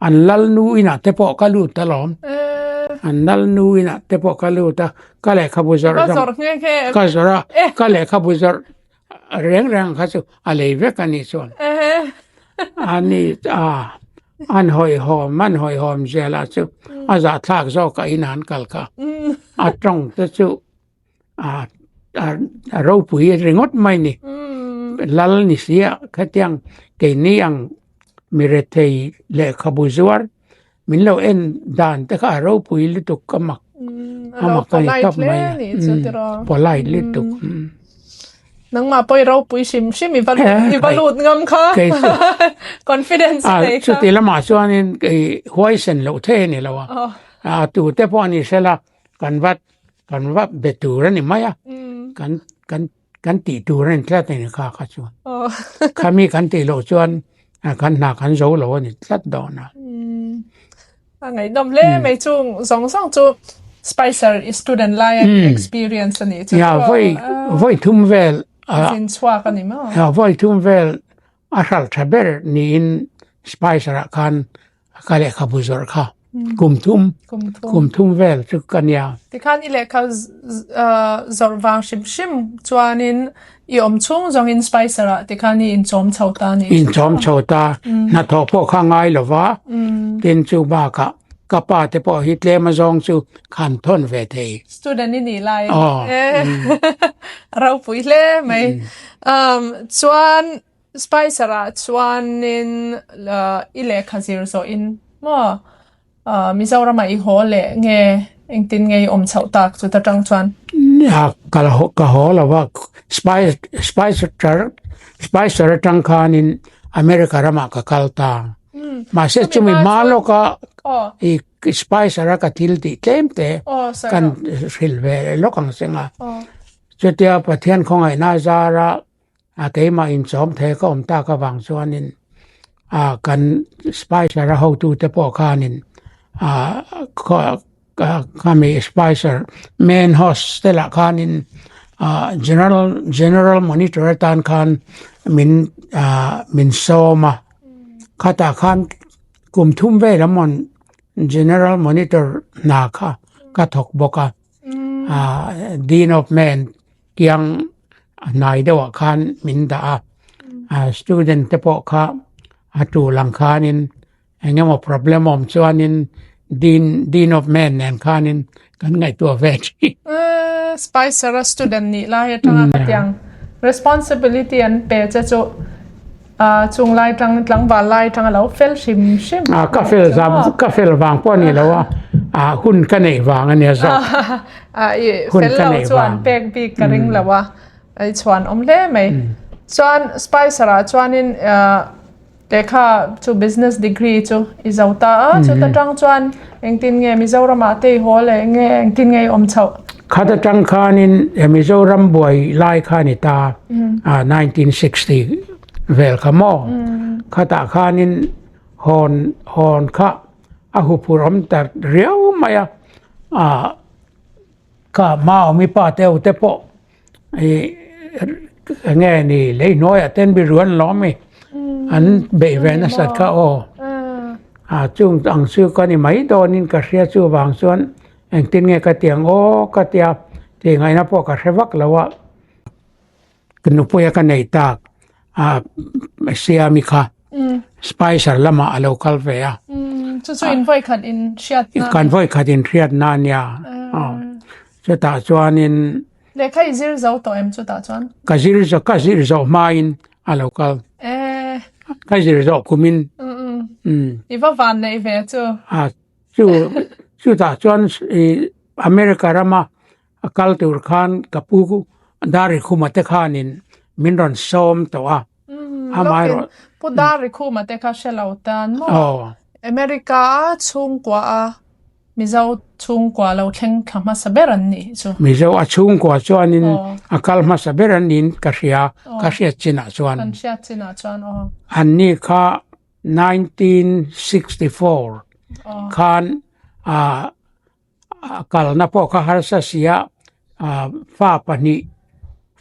an lal nu ina te po kalu talom an lal nu ina te po kalu ta kale khabuzar ka zora kale khabuzar reng ka chu ale ve ka ni chon ani an hoi hom man hoi hom zela chu aza thak zo ka inan kal ka atong te chu ro pui ringot mai ni lal ni sia khatiang ke ni ang miretei le khabuzuar min lo en dan te ka ro pui li tuk kamak amak ka kap mai polite li tuk nang ma poi ro pui shim i balut ngam kha confidence nei chu ti la ma chuan in huai sen lo the ni lo tu te po ni sela kan wat betur ni maya kan ti turen tlat ni kha chu khami kan ti lo chuan kan na kan zo lo ni tlat do na ngai dom le mai chung song chu Spicer student life experience ni chu ya voi thum vel in swa kan ni ma ya voi thum vel asal thaber ni in Spicer kan ka le khabuzor kha kum thum vel chu kan ya ti khan ile ka zorwang shim chuanin I chung zong in Spicer ti khan ni in chom chauta ni in chom chauta na tho pho kha ngai lova tin chu ba ka pa te po hitle ma zong chu khan thon ve thei student ni lai rau pui le mai chuan Spicer chuanin ile khazir zo in mo Mizoram I hole nge engtin nge chautak chu ta tang chuan ya ka ho la wa Spicer tang khan in America rama ka kalta ma se chu mi malo ka I Spicer ka tilti temte kan silve lokang senga chutia pathian khongai na zara ke ma in chom the ka ta ka wang chuanin kan Spicer ho tu te po khanin kami Spicer main host stella khanin general monitor tan khan min soma khata khan kum thum ve ramon general monitor na kha ka thok boka dean of men kyang nai dewa khan min da student te po kha atu lang khanin engemo problem om chuanin dean of men and khanin kan ngai tu ve Spicer student ni la ya tanga katyang responsibility and pe cha chu chung lai tlang ba lai tang lo fel shim ka fel wang po ni lo hun ka nei wang ania zo fel lo chuan pek bi ka ring lawa ai chuan omle mai chuan Spicer chuanin lekha chu business degree chu izauta chu ta tang chuan engtin nge Mizoram te hole nge engtin nge chau khata tang khanin Mizoram boy lai khani ta 1960 vel khamo khata khanin hon kha ahu puram tar riau maya ka mau mi pa teu te po nge ni le noi aten bi ruan lo mi an be ven sat ka chung ang su ka ni mai donin ka ria chu wang chuan engtin nge ka tiang ka tia te ngai na po ka rewak lawa knu poya ka nei tak sia mi kha Spicer lama a local ve chu invite khat in shiat na kan voi khat in riat na nia chu ta chuanin le khai zir zo to em chu ta chuan ka zir zo main a local ka zir zo kumin iwa van nei ve chu ta chuan America rama cultur khan kapu dari khumate khanin minron som to amai ro pudari khuma te kha shelautan mo America chung kwa Mizo chung kwa lo thleng khama saberan ni chu Mizo a chung kwa chuanin akal ma saberan nin ka ria china chuan anni kha 1964 khan akal na po kha harsa sia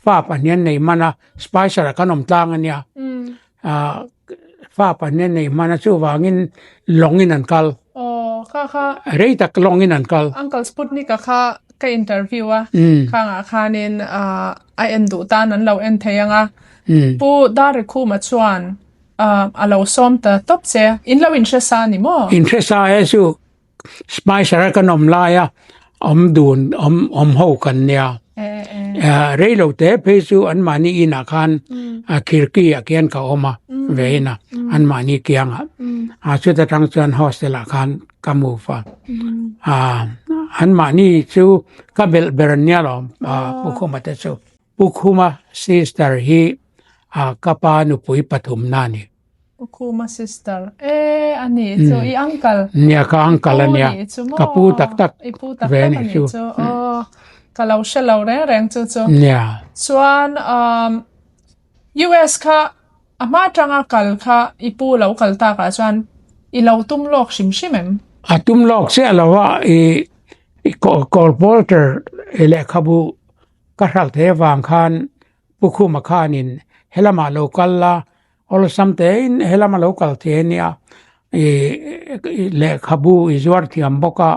fa panian nei mana Spicer kanom tlang ania fa panian nei mana chu wangin longin an kal kha rei tak longin an kal Uncle Sputnik kha ka interview a khang a khanin I en du ta nan lo en theyanga pu dar khu ma chuan alo som ta top che in lo interest ani mo interest a su spy sara kanom la ya dun ho kan nya reilo te pesu an mani ina khan khirki akian ka oma veina an mani kianga chu ta tang chuan hostel a khan kamu fa an mani chu ka bernya lo pukhuma te chu pukhuma sister hi kapa nu pui pathum na ni pukhuma sister ani so I uncle nya ka uncle nya kapu tak ve ni chu kalau shelo reng chu nya chuan US kha ama tanga kal kha ipu lo kal ta ka chuan I lo tum lok shimem atum lok se alawa call porter ele khabu ka hral the wang khan pukhuma khanin helama local la all something helama local the nia le khabu izwar thiam boka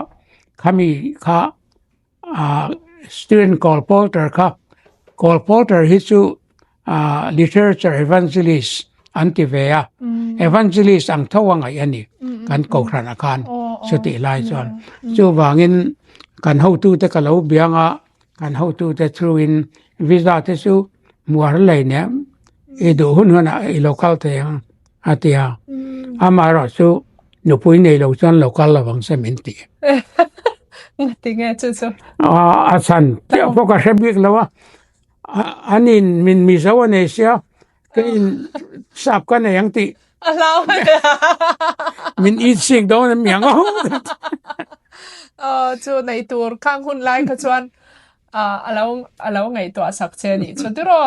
khami kha student call porter hisu literature evangelist antivea evangelist ang thawanga yani kan ko khrana khan suti lai chon chu wangin kan how to te kalo bianga kan how to te through in visa te su muar lai ne edo hunana local te atia amaro su no pui nei lo chan local lawang sementi tinge chu asan poka sebik lawa anin min misawanesia kein sap kan yang ti alaw min eating don miang chu nei tur khang hun lai kha chuan alaw ngai to sak che ni chu tiro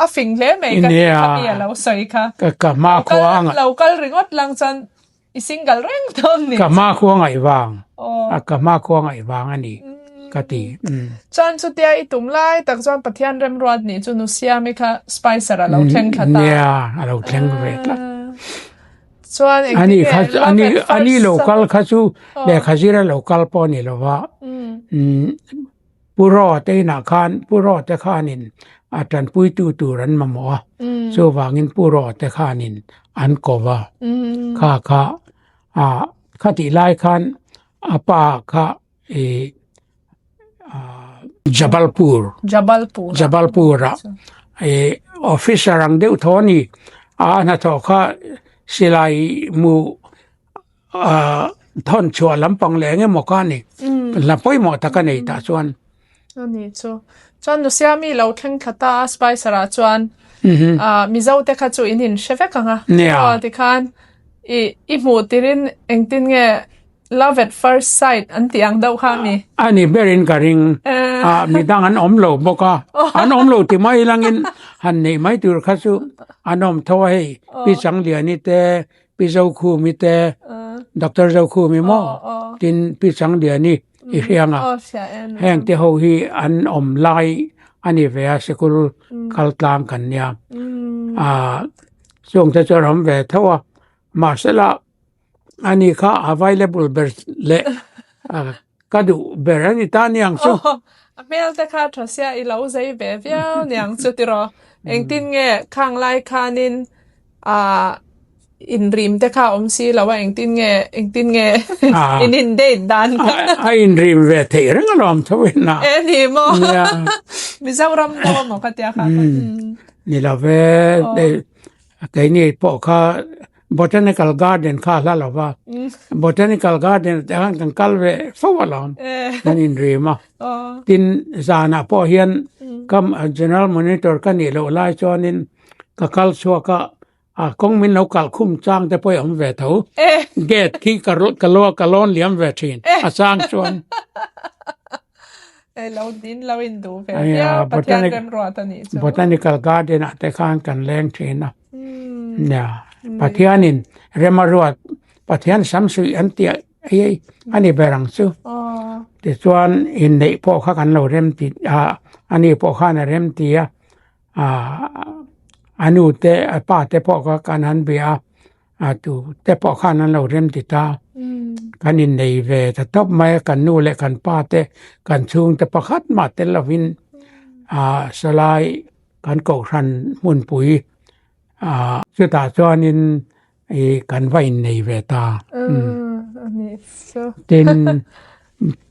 a fing le me ka ni alaw soi kha ka ma khwang local ringot lang chan I single reng ton ni ka ma khwang ai wang ka ma khwang ai wang ani kati chan chu tia I tum lai tak chuan pathian rem ruat ni chu nu sia me kha spicer alo thleng khata alo thleng ve la chuan ani local khachu le khajira local po ni lowa puro te na khan puro te khanin atan pui tu ran mamo so wangin puro te khanin an kowa kha khati lai khan apa kha Jabalpur officer ang deu thoni na to kha silai mu thon chua lampang lenge mokani la poi mo ta ka nei ta chuan ani chuan no sia mi lo thleng khata spicer a chuan mizo te kha chu inin shevekanga ti khan I mu tirin engtin nge love at first sight antiang dau kha mi ani berin karing midang an omlo boka an omlo ti mai langin han nei mai tur khasu anom thoi pi changlia ni te pi zau khu mi te doctor zau khu mi mo tin pi changlia ni I hianga heng te ho hi an om lai ani ve sikul kaltlang kan nya song te choram ve thawa masala ani kha available ber le kadu berani taniang so amel te kha thosia I lo zai ve viao niang chu tiro engtin nge khang lai khanin in rim te kha si lawa engtin nge in de dan in rim ve te rangalom thawina ni mo mi zawram do mo khatia kha ni la ve de ni po kha botanical garden kha la lawa botanical garden kan kalve fawalom nan in rima tin zana po hian kam general monitor kan ni lo lai chonin ka kal chuaka kong min lo kal khum chang te poi om ve tho gate ki kalon liam ve thin asang chon lo din lo in du ve botanical garden te khan kan leng thina pathianin remaruat pathian samsui antia ani berang chu te chuan in nei po kha kan lo rem ti ani po kha na rem ti anu te pa te po kha kan han bia tu te po kha nan lo rem ti ta กันอินในเวแต่ตบไม่กันนู่และกันป้าเตกันชุงแต่ประคัดมาเตลวินสลายกันกอกรันมุนปุ๋ยสุดท้ายจวนินกันไว้ในเวตาอันนี้ติน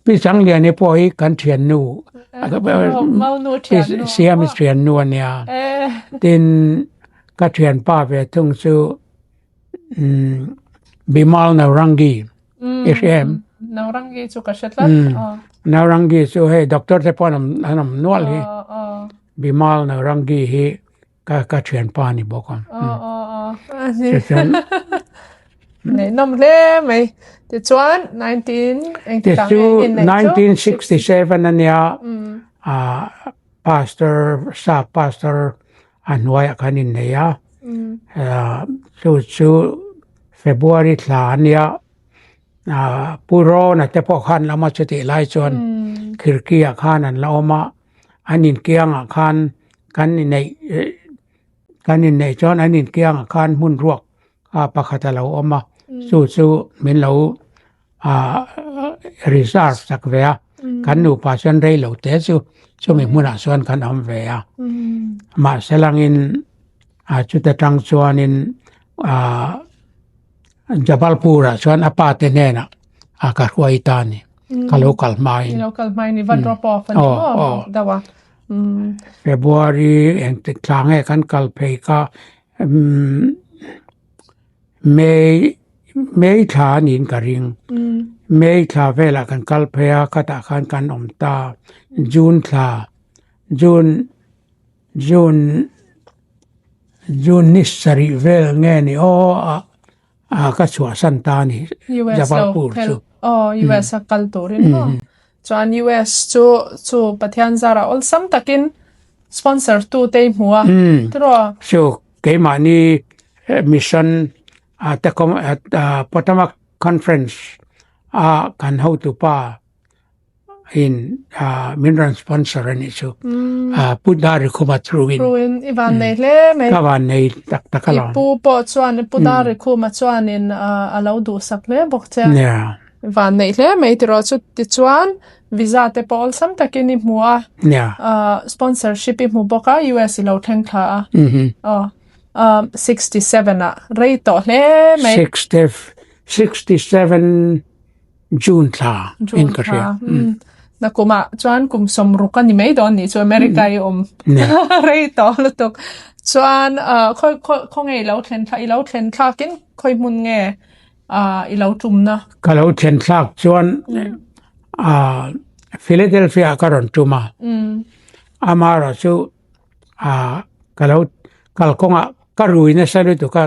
พี่สังเรียนในพอยกันเทียนนูเมานูเทียนนูเสียมิเทียนนูเนี่ยตินก็เทียนป้าเวทุงซูบิมาลนารังกีSM Naurangi chu ka shetlat Naurangi chu he doctor te ponam anam nual hi bimal Naurangi hi ka thian pa ni bokon nei nom le mai te chuan 1967 ania pastor anwai kanin ne ya chu February tlania puro na te po khan lama chete lai chon khirkia khan an lama anin kiang khan kan nei chon anin kiang khan mun ruak pakhata lo oma su min lo reserve sakvea kan nu passion rei lo te chu mi muna son kan am vea ma selangin chuta tang chuanin Jabalpura chuan apate nena ka huaitani ka local mine ni va drop off ani dawa February and tlange kan kalphei ka May tha nin ka ring May tha vela kan kalphea ka ta khan kan omta June tha June nisari vel nge ni ka chua santani Jabalpur chu US kaltorin chuan US chu pathian zara ol sam takin sponsor tu te hmuwa tro so ke mani mission at Potomac conference kan how to pa in mineral sponsor ani chu pudari khuma thruin ivan nei le me kawan nei takala pu po chuan pudari khuma chuan in alo du sak le bok che ivan nei le me tro chu ti chuan visa te pol sam takin ni hmuwa sponsorship i hmu boka US lo theng tha 67 rei to le me 67 June tha in Korea nakuma chuan kum somruka ni mei don ni chu America i rei to lutuk chuan khoi lo thlen tha kin khoi mun nge i lo tumna ka lo thlen thlak chuan Philadelphia karon tuma amara chu kalkonga karuina salu to ka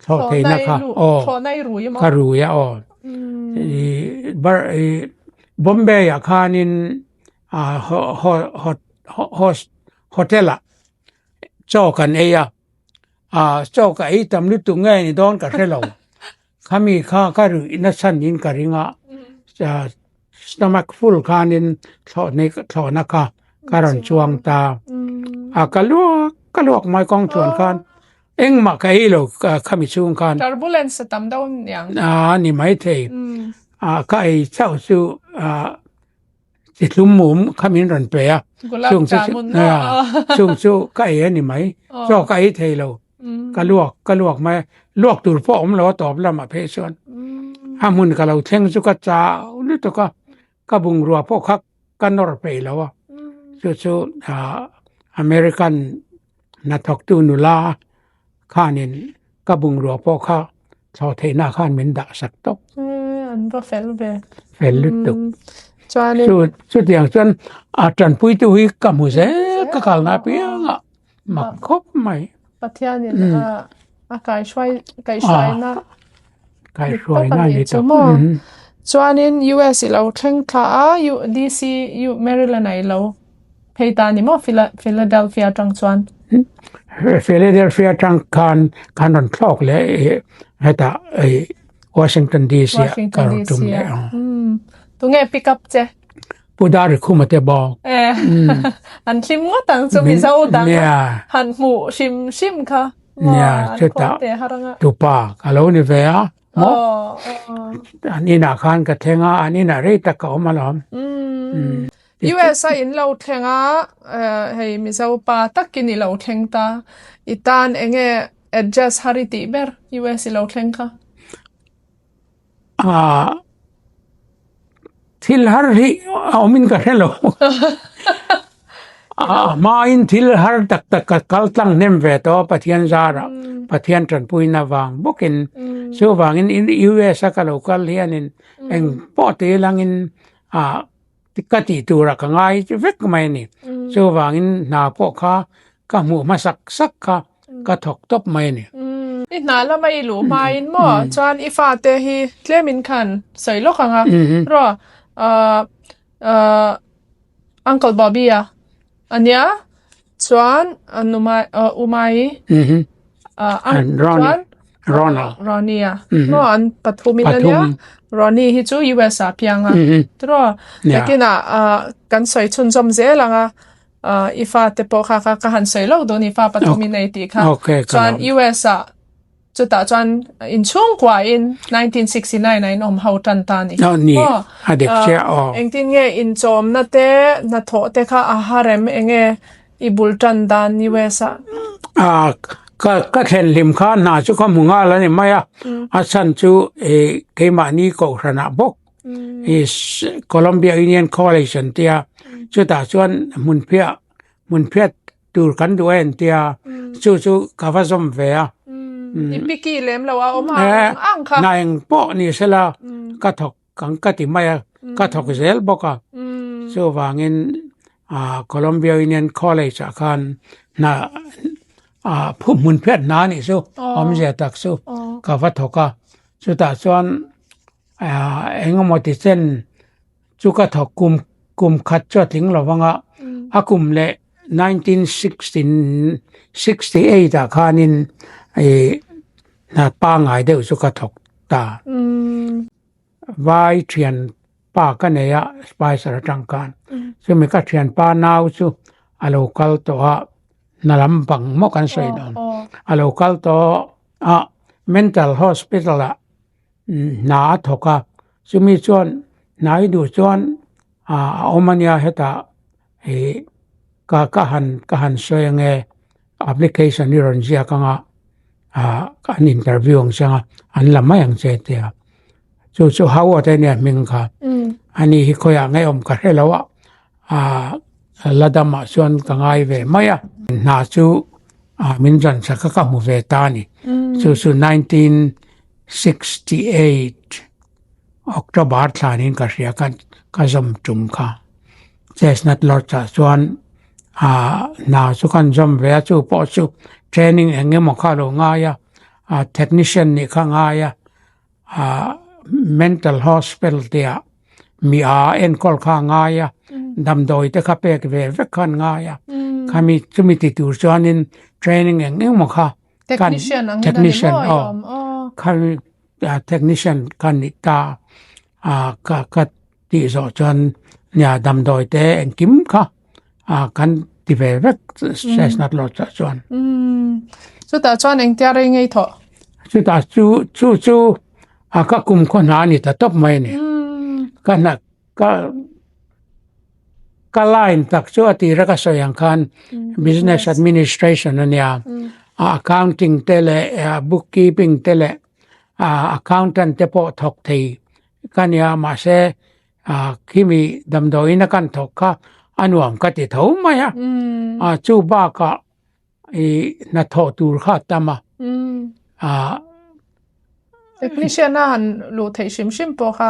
thoteina kha thonai ruya karuya bar Bombay khanin hotela chokan eya choka ei tamlu tu ngai ni don ka thelo khami kha karu ina sanin karinga stomach full khanin thona ka karon chuang ta kalok mai kong chuan khan engma kai lo khami chung khan turbulence tam down yang ni mai thei kai chau su titlum mum khamin ran pe chung kai ani mai cho kai thei lo kalok mai lok tur po om lo top lama phe chuan hamun ka lo theng chu ka cha lu to ka bung ruwa po khak kanor pe lo chu American na thok tu nula khanin ka bung ruwa po kha tho theina khan min da sak tok an ro fel lutuk chuan chu tiang chuan tran pui tu hi ka mu se ka kal na pia ma khop mai pathianin kai shwai na ni to chuan in US lo theng kha DC Maryland ai lo peita ni mo Philadelphia tang chuan Philadelphia tang kanon clock le heta Washington DC karutum le tu nge pick up che pudari khumate ba an hlim ngo tang chu mi zo dang han mu shim kha cheta tu pa alo ni vea หมออันนี้น่ะคานกะเทงาอันนี้น่ะเรตะกอมาลอมUS in lo thenga hei mizo pa takin i lo thengta itan enge adjust hariti ber US i lo thengka thil har hi aumin ka hello ma in thil har tak tak kal tlang nem ve to pathian zara pathian tran puina wang bokin so wang in US ka local hian in eng po te lang in tikati tura ka ngai vek mai ni so wang in na po kha ka mu ma sak kha ka thok top mai ni i na la mai lu mai in mo chan ifa te hi tlemin khan sai lo khanga ro Uncle Bobby anya chuan anumai umai Ronia no an pathumin ania Roni hi chu US a pianga tro lekina kan soi chun jom zelanga ifa te po kha han soi lo don ifa pathumin nei ti kha chuan US a chuta chuan in chung kwa in 1969 9 om hau tan ta ni adek che engtin nge in chom na te na tho te kha a harem enge i bultan dan US a ka then lim kha na chu kha munga la ni maya asan chu ke ma ni ko rana bok is Columbia Union Coalition tia chu ta chuan mun phia tur kan duan tia chu ka va zom ve a ipiki lem lawa oma ang kha na eng po ni sela ka thok kang ka ti maya ka thok zel boka so wangin Columbia Union College khan naผู้มุนเพียดนานี่สู้อมเสียตักสู้กาวัดทกาสุดท้ายส่วนเองมอติเซนจุกะทกุมขัดจอดถึงระวังกุมเล1968คานินน่ะป้าง่ายเด้อสุกะทกตาไว้เทียนป้ากันเนี่ยไปสระจังการซึ่งมีก็เทียนป้านาวสู้อโลกัลตัวnalampang mo kan say doon a local to mental hospital na athoka sumi chuan nai du chuan omania heta ka han soyenge application ni ron sia kanga kan interview ang sia an lamay ang chetia so hawa te ne ming kha ani hi khoya ngai om ka helawa ladama chuan ka ngai ve maya na chu min ran sa ka mu ve ta ni so 1968 October thanin ka ria kan ka zom tum kha chestnut lord cha chuan na chu kan zom ve chu po chu training enge mo kha lo nga ya technician ni kha nga ya mental hospital dia mi en kol kha nga ya dam doi te kha pek ve khan nga ya kami chumiti tur chuanin training eng mo kha technician kami technician kan ta ka ti zo chuan nya dam doi te eng kim kha kan ti ve chestnut lot chuan chu ta chuan eng tia rei ngei tho chu ta chu ka kum kho na ni ta top mai ni kana ka line tak chu ati ra ka soyang khan business administration ania accounting tele bookkeeping tele accountant te po thok thei kania ma se kimi damdoina kan thok kha anuam ka ti thau maya chu ba ka na tho tur kha tama technician han lu thei shim po kha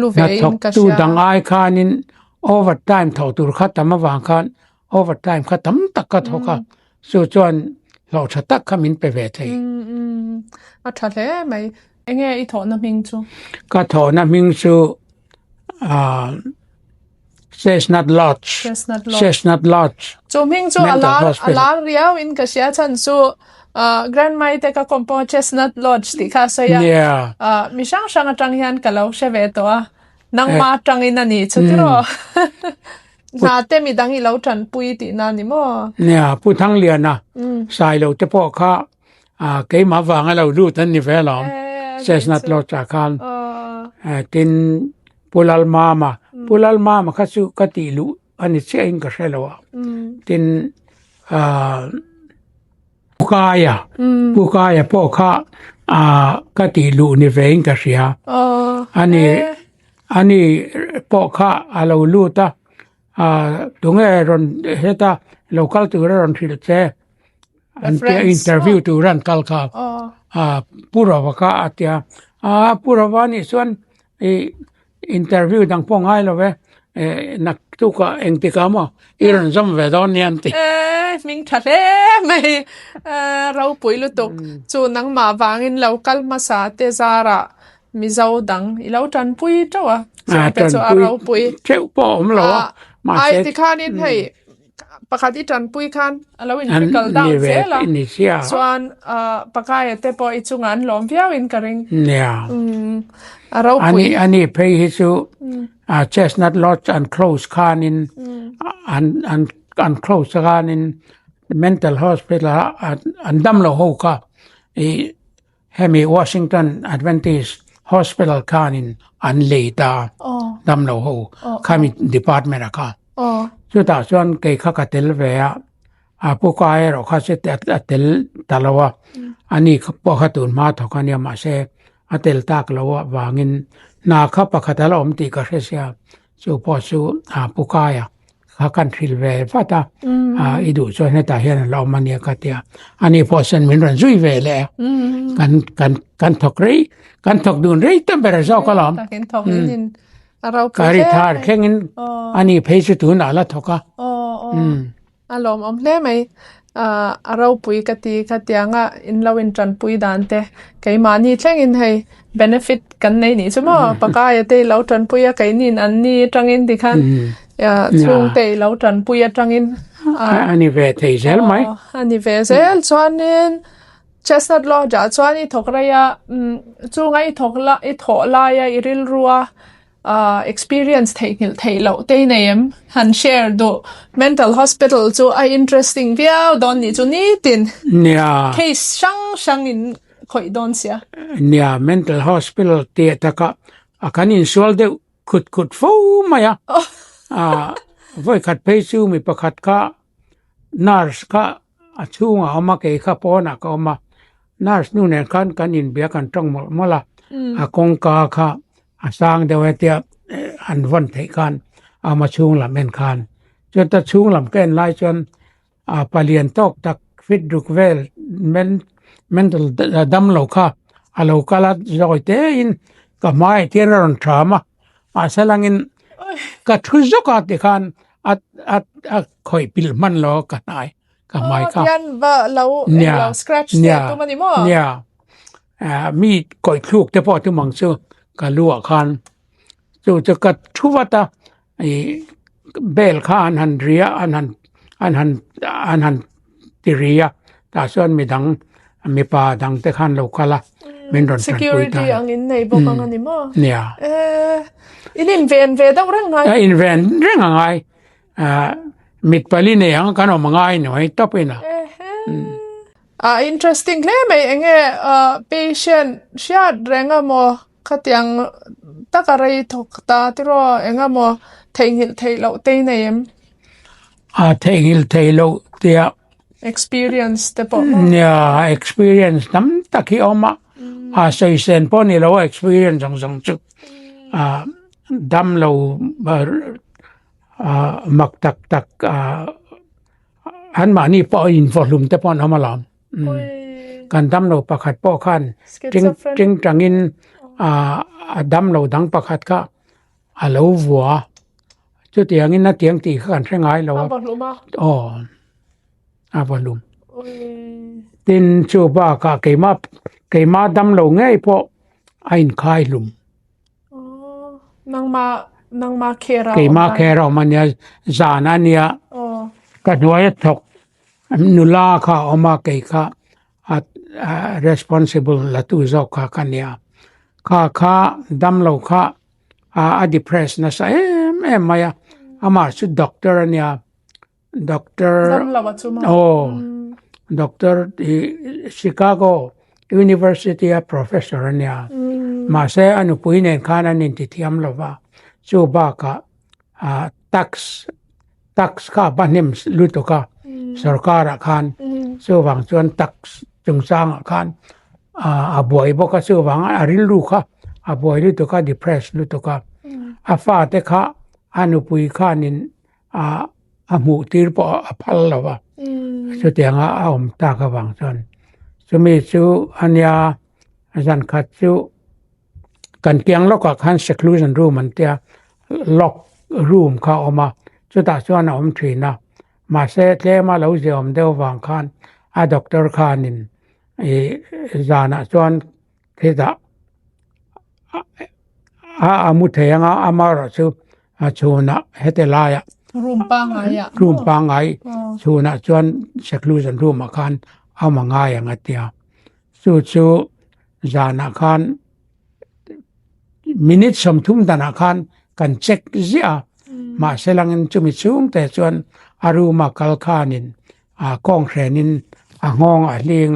lu ve in ka tu dangai khanin overtime tho tur kha tama wang khan overtime kha tam tak ka thoka so chuan lo tha tak khamin pe ve thei a tha le mai enge I tho na ming chu ka tho na ming chu Chestnut Lodge chu ming chu ala riau in ka sia chan chu grandmai te ka kompo Chestnut Lodge ti kha sa ya mi sang atang hian ka lo she ve to nang ma tangin ani chu tiro na te mi dangi lo than pui ti na ni mo nya pu thang lian na sai lo te po kha ke ma wang lo lu tan ni ve lo chestnut lodge akan tin pulal mama kasu katilu ani chein ka shelawa tin pukaya po kha katilu ni vein ka sia ani po kha alo luta tunge ron heta local tu ron thil che an interview tu ran kalka purawaka atia purawani swan interview dang pongai lowe nak tu ka engtika mo iron zam vedon nianti ming thare mai rau pui lu tok chu nang ma wangin local masa te zara mizau dang ilo tan pui tawa pe chu rau pui cheu pom lo ma ai ti khanin hei pakati tan pui khan alawin pickle down sela swan pakai te po ichungan lom viawin karing rau pui ani pay hisu chestnut lodge and close khanin and close khanin mental hospital and damlo ho ka hemi Washington Adventist hospital khanin an leita damlo ho kami department ka chuta chuan ke khakatel veya pukai ro khaset atel talawa ani khpo khatun ma thokania ma se atel tak lawa wangin na kha pakhatala omti ka hresia chu po chu pukaya khakan thil ve fata idu cho heta hian lawmania katia ani posen min ran zui ve le kan thokri kan thok dun rei tambera zo kalam kan thok in arau kari thar khengin ani pheisu tun ala thoka alom omle mai arau pui katianga in lawin tran pui dante kai mani thlengin hei benefit kan nei ni chuma pakaya te lo tran pui a kai nin an ni tangin dikhan chung te lo tran pui a tangin ani ve thei zel mai ani ve zel chuanin chestnut lo ja chuani thokraya chungai thokla I thola ya iril ruwa experience thei lo te name han share do mental hospital chu I interesting viao don ni chu ni tin case shang in khoi don sia mental hospital te taka akanin sual de kut fo maya voi khat pe chu mi pakhat ka nurse ka achunga ama ke kha pona ka ma nurse nu ne kan in bia kan tong mola akong ka kha asang dewe tia an von thei kan ama chung la men khan chota chung lam ken lai chon palian tok tak fit duk vel mental dam lo kha alo kala joite in ka mai tieron trauma asalangin ka thuzoka te khan at khoi pil man lo ka nai ka mai ka yan ba lo scratch tu mani mo mi koi khuk te po tu mang chu ka luwa khan chu ka thuwata bel khan han ria an han tiria ta son mi dang mi pa dang te khan lo kala men ron security ang in nei bo kang ani mo in ven ve dang rang ngai in ven rang ngai mit pali ne ang kan o mangai noi topina interesting le mai enge patient shat renga mo khatiang takarai thokta tiro enga mo thei lo te name thei lo tia experience te po experience tam taki oma soi sen po ni lo experience jong chu dam lo mak tak han ma ni po in volume te pon amalam kan dam lo pakhat po khan ting tangin dam lo dang pakhat ka alo wa chu tiangin na tiang ti khan thengai lo avalum tin chu ba ka keima dam lo ngai po ain khai lum nang ma khera keima khera mania zanania ka duaya thok nula kha oma ke kha responsible la tu zo kha kania kha dam lo kha depress na sa maya ama su doctor ania doctor doctor Chicago university professor เนี่ยมาเสอนุปุยเนคานันติเทียมลว่าจูบากะtax ค่าบันนิมลุตุกะสรการะคานสู้วังจวนตักจงสร้างอาคารบวยบอกว่าสู้วังอริลลูค่ะบวยลุตุกะ depress ลุตุกะฟ้าเตค่ะอนุปุยค่านินหมู่ตีรปอพัลละว่าสุดที่งอมตากวังจวนสมิจูอันยาจันขัดจูกันเกียงล็อกคัน seclusion room มันเตียล็อก room เข้าออกมาสุดท้ายส่วนอมทรีนะมาเสร็จแล้วมาเราจะอมเดียววางคันด็อกเตอร์คันินจานะส่วนที่จะมุเทียงมาราชูชูนะเฮตลายรูมปังไงรูมปังไงชูนะส่วน seclusion room อาคารเอามาง่ายอย่างเดียวชูจานะคันมินิทสมทุมธนาคารกันเช็คเสียมาเสลังจุมิซุงแต่ส่วนอารูมาคัลคานินกองแขนินห้องเลียง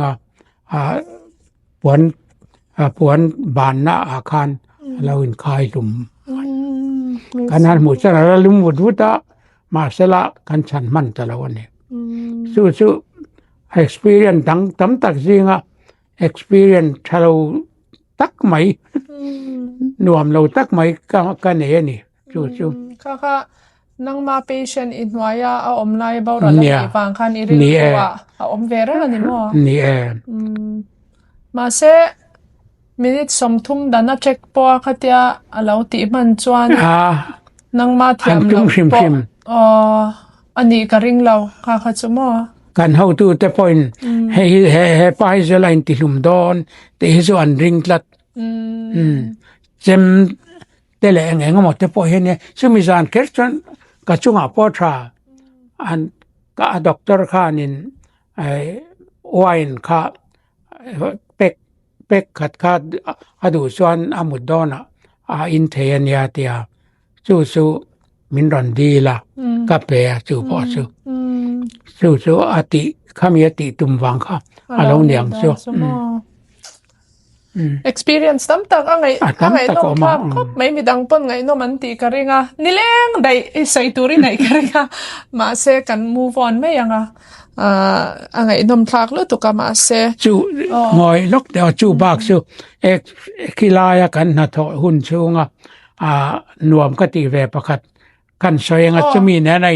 ปวนบานนาอาคารเราอินคายลุมกันนั้นหมู่จันทร์ลุมวุดมาเสละกันฉันมันตลอดเนี่ยสู้ experience ตั้งตักจริงexperience ถ้าเราตักไหมหน่วมเราตักไหมกันเนี่ยนี่สู้ค่ะนังมา patient อินวายาอมไลบ่ระลับฟังคันอีริว่าอมเวรละนี่มั้นี่มาเสมินิทสมทุมดานะเช็คปอคเตียเราติมันจวนนังมาเทียมเราอันนี้ก็ริงเราค่ะจุมกันเฮาตูแต่พอยให้ไปจะไลน์ติลุมดอนแต่เฮซอนริงลัดเจมแต่ละแงหมดแต่พอเห็นเนี่ยซึ่งมีสารเคสจนกระจุงปอทราอันก็ด็อกเตอร์ค่านินไวน์ค่าเป็กขัดค่าดูส่วนอมุดดอนอินเทียนยาเตียสู้มินรันดีละกับเปียสู้พอสู้อติข้ามีอติตุมวังค่ะอารมณ์เนียงสู้experience ตั้มตักไงน้องภาพก็ไม่มีดังปนไงน้องมันตีกันเองนี่แหละได้ใส่ตัวไหนกันเองมาเสกัน move on ไม่ยังไงน้องทักแล้วตุกมาเสจูงอยลกเดียวจูบากจูกีฬากันนะทอหุ่นชูงนวมกติเวประคัดกันสวยงจะมีแน่ใน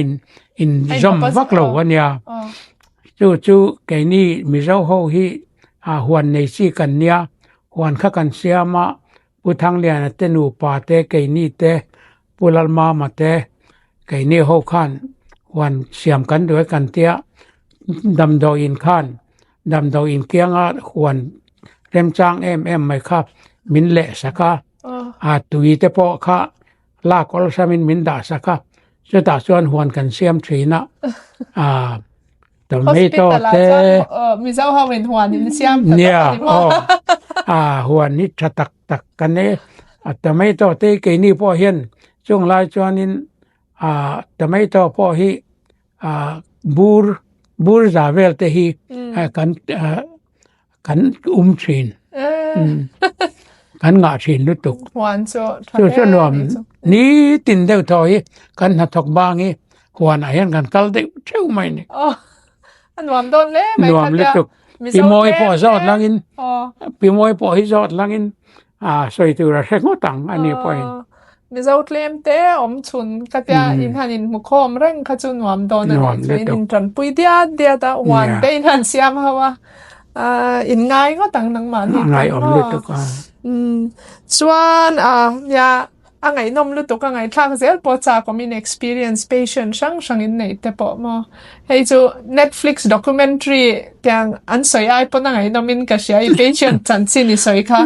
อินจอมวักโลวันเนี่ยจูไก่นี่มีเจ้าหูฮีหวนในซีกันเนี่ยหวนข้ากันเสียมาปุถังเลียนเตนูปาเตไก่นี่เตปุลลมาเตไก่นี่หูขันหวนเสียมกันด้วยกันเตียดำดอกอินขันดำดอกอินเกียงหวนเริ่มจ้างไม่ครับมินเละสักตุยเตปอค่ะลากอลซามินด่าสักจะตัดส่วนหวนกันเสียมทรีนะแต่ไม่โตเตมีเจ้าเฮาเป็นหวนนี่เสียมเนี่ยหวนนี่จะตักกันเนี่ยแต่ไม่โตเตเกนี่พอเห็นช่วงลายจวนนี้แต่ไม่โตพอฮีบูร์จาเวลเตฮีกันทรีนกันงาชินลุตุกหวนส่วนรวมนี่ตินเดียวถอยกันหัดทกบางงี้หวนอายันกันกัลเดียวเท่าไหมนี่อันรวมโดนเล่รวมลุตุกปีมวยพอจอดลังอินปีมวยพอให้จอดลังอินสวยตัวเช็คงตังอันนี้พอมีเจ้าเคลมเตะอมชุนกัตยาอินหันอินมุขอมเร่งขจุนรวมโดนอินจันปุยเดียตาหวนเตอินหันเสียมเขาว่าอินง่ายก็ตังนังมันง่ายอมลุตุกส่วนยาไงนมลุตุกไงทางเซลปอจาก็มี experience patient ช่างอินไหนแต่ปอมาให้จู Netflix documentary อย่างอันสวยไอปนไงนมินก็ใช้ patient จันสินิสวยค่ะ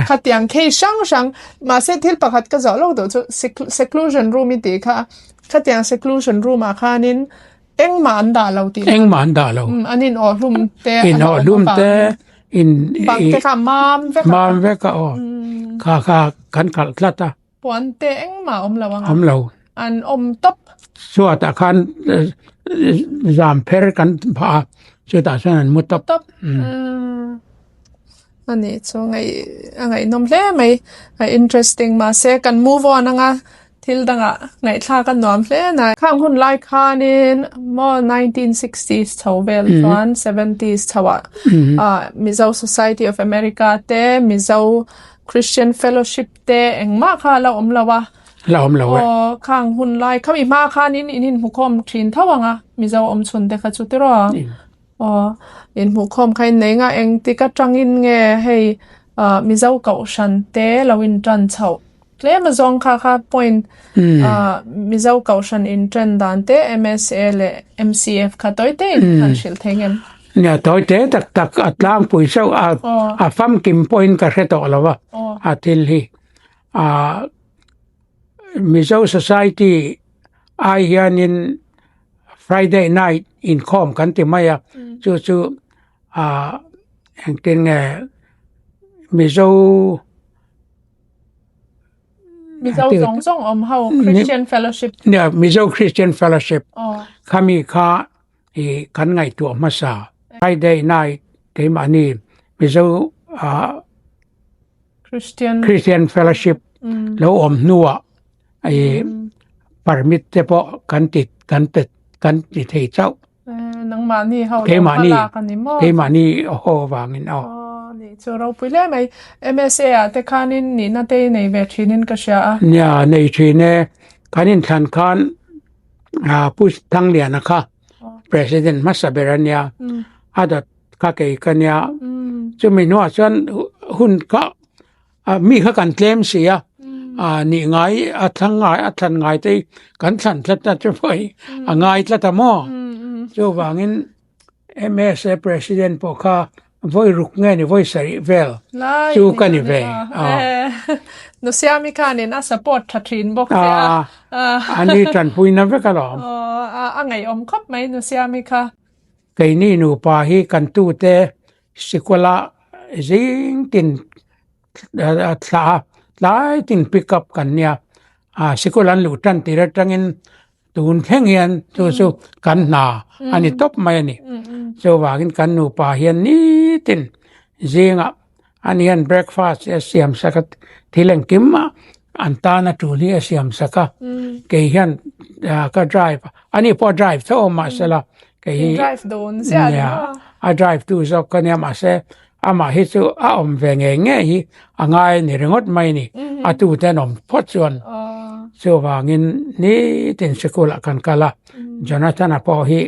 ขัดอย่างเคช่างมาเสถิลประคัดก็จะลงตัว seclusion room มีตีค่ะขัดอย่าง seclusion room มาค่ะนินเอ็งมาอันดาเราตีเอ็งมาอันดาเราอันนี้ออรุมเตอินออรุมเตอินบางเตค่ะมามเวกค่ะกันกัลลัตตาปวนเตเอ็งมาเราวังเราอันตบสวดคันจามเพรกันพาสุดาสนันมุตบ อันนี้so ngai nom hle mai interesting ma se kan move on anga thil danga ngai thla kan nom hle na khang hun lai khanin mo 1960s thawvel chuan 70s thawa Mizo Society of America te Mizo Christian Fellowship te engma kha la omlawa khang hun lai khami ma khanin inin hukom thin thawanga Mizo chun te kha chutiro in hukom khai nenga eng tika tangin nge hei Mizo kaushan te lawin tran chau tle ma zong kha point Mizo kaushan in trend dan te MSA le MCF kha toite kan shil thengem nya toite tak atlang pui sau a fam kim point ka reto lawa atil hi Mizo Society ai hianin Friday night in khom kan ti maya chu hang tin nge Mizo zong hau Christian Fellowshipเนี่ยMizo Christian Fellowship เขามีค่าคันไงตัวมาสา Friday night ที่มานี่ Mizo Christian Fellowship แล้วนัวpermit เฉพาะกันติดให้เจ้านังมานี่เฮากันนี่เทมานี่โอ้โหวางนี่นี่soเราปุเลยไหม MSA แต่คันนี่นาเตในเวทีนินก็เสียเนี่ยในทีเนี่ยคันทันคันผู้ทั้งเรียนนะคะ President มัสเบรันยาอาดัดกะเกกันยาจะไม่นัวจนหุ่นก็มีกันเคลมเสียนี่ไงทังไงที่กันสันจะไปไงจะมอจะว่างิน MSA President พวกvoi ruknge ni voi sari vel chu kan ni ve no sia mi kanin a support thathin bok ya ani tran pui na ve kalom angai khop mai no sia mi kha kai ni nu pa hi kan tu te sikola jing tin lai tin pick up kan nia sikolan lu tan ti ra tangin tun theng hian chu kan na ani top mai ni so wagin kan nu pa hian ni tin zinga anian breakfast siam sakat thileng kimma antana tuli siam saka ke hian ka drive ani po drive so ma sala ke drive don sia I drive to so kan ya ma se ama hi chu a venge nge hi angai ni ringot mai ni atu tenom pot chuan so wangin ni tin sekola kan kala Jonathan apo hi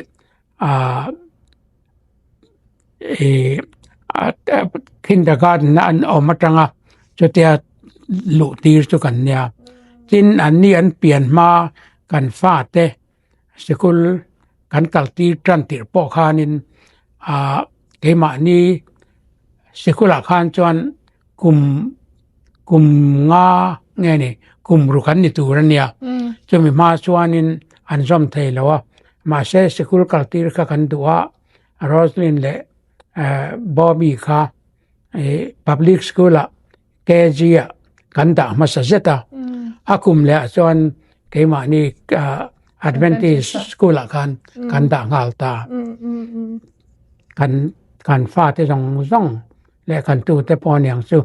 kindergarten an matanga chotia lu tir chu kan nia tin an ni an pian ma kan fa te sekul kan kalti tran tir po khanin keima ni sekula khan chuan kum nga nge ni kum rukan ni turania chumi ma chuanin an zom theilawa ma se sekul kaltir ka kan duwa Roslyn le Bobby kha public school KG kan da masajeta akum le chuan keima ni Adventist school kan da ngalta kan fa te zong le kan tu te poniang su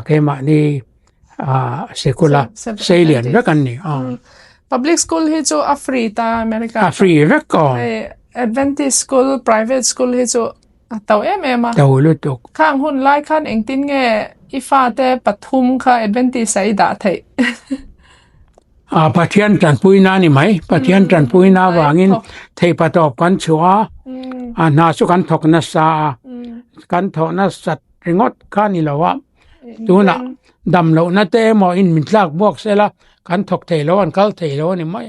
keima ni sekula salian ve kan ni public school hi chu free ta America free ve ko Adventist school private school hi chu tau em tau lu tuk khang hun lai khan engtin nge ifa te pathum kha Adventist sai da thai pathian tran pui na ni mai pathian tran pui na wangin thei patop kan chua na su kan thok na sa kan thok na sat ringot kha ni lawa tuna dam lo na te mo in min tlak bok sela kan thok thei lo an kal thei lo ni mai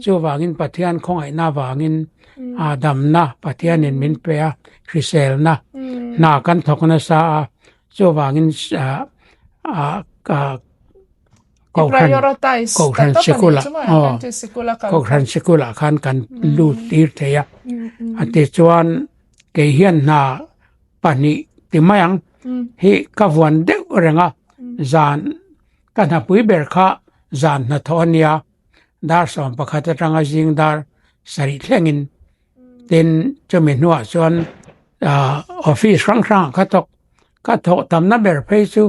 chu wangin pathian khong ai na wangin dam na pathian in min pe Chrisel na kan thok na sa chu wangin prioritize sekula kan kan lu tir theya ate chuan ke hian na pani timayang hi kawan de renga zan kana pui ber kha zan na thonia dar som pakhat atanga jing dar sari thlengin ten chomi nuwa chuan office rang khatok ka thok tam na ber phei chu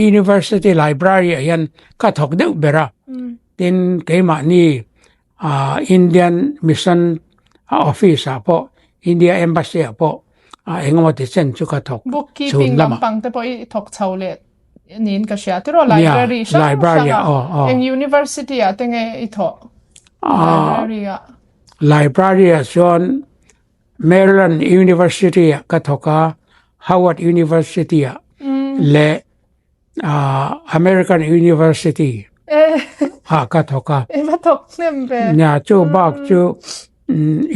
university library yan ka thok deu bera tin keima ni Indian mission office po India embassy po engmo ti chen chu ka thok bookkeeping lampang te poi thok chawle nin ka sia tiro library library eng university atenge I thok library chuan Maryland University ka thoka Howard University le American University ka thoka ma thok nembe nya chu bak chu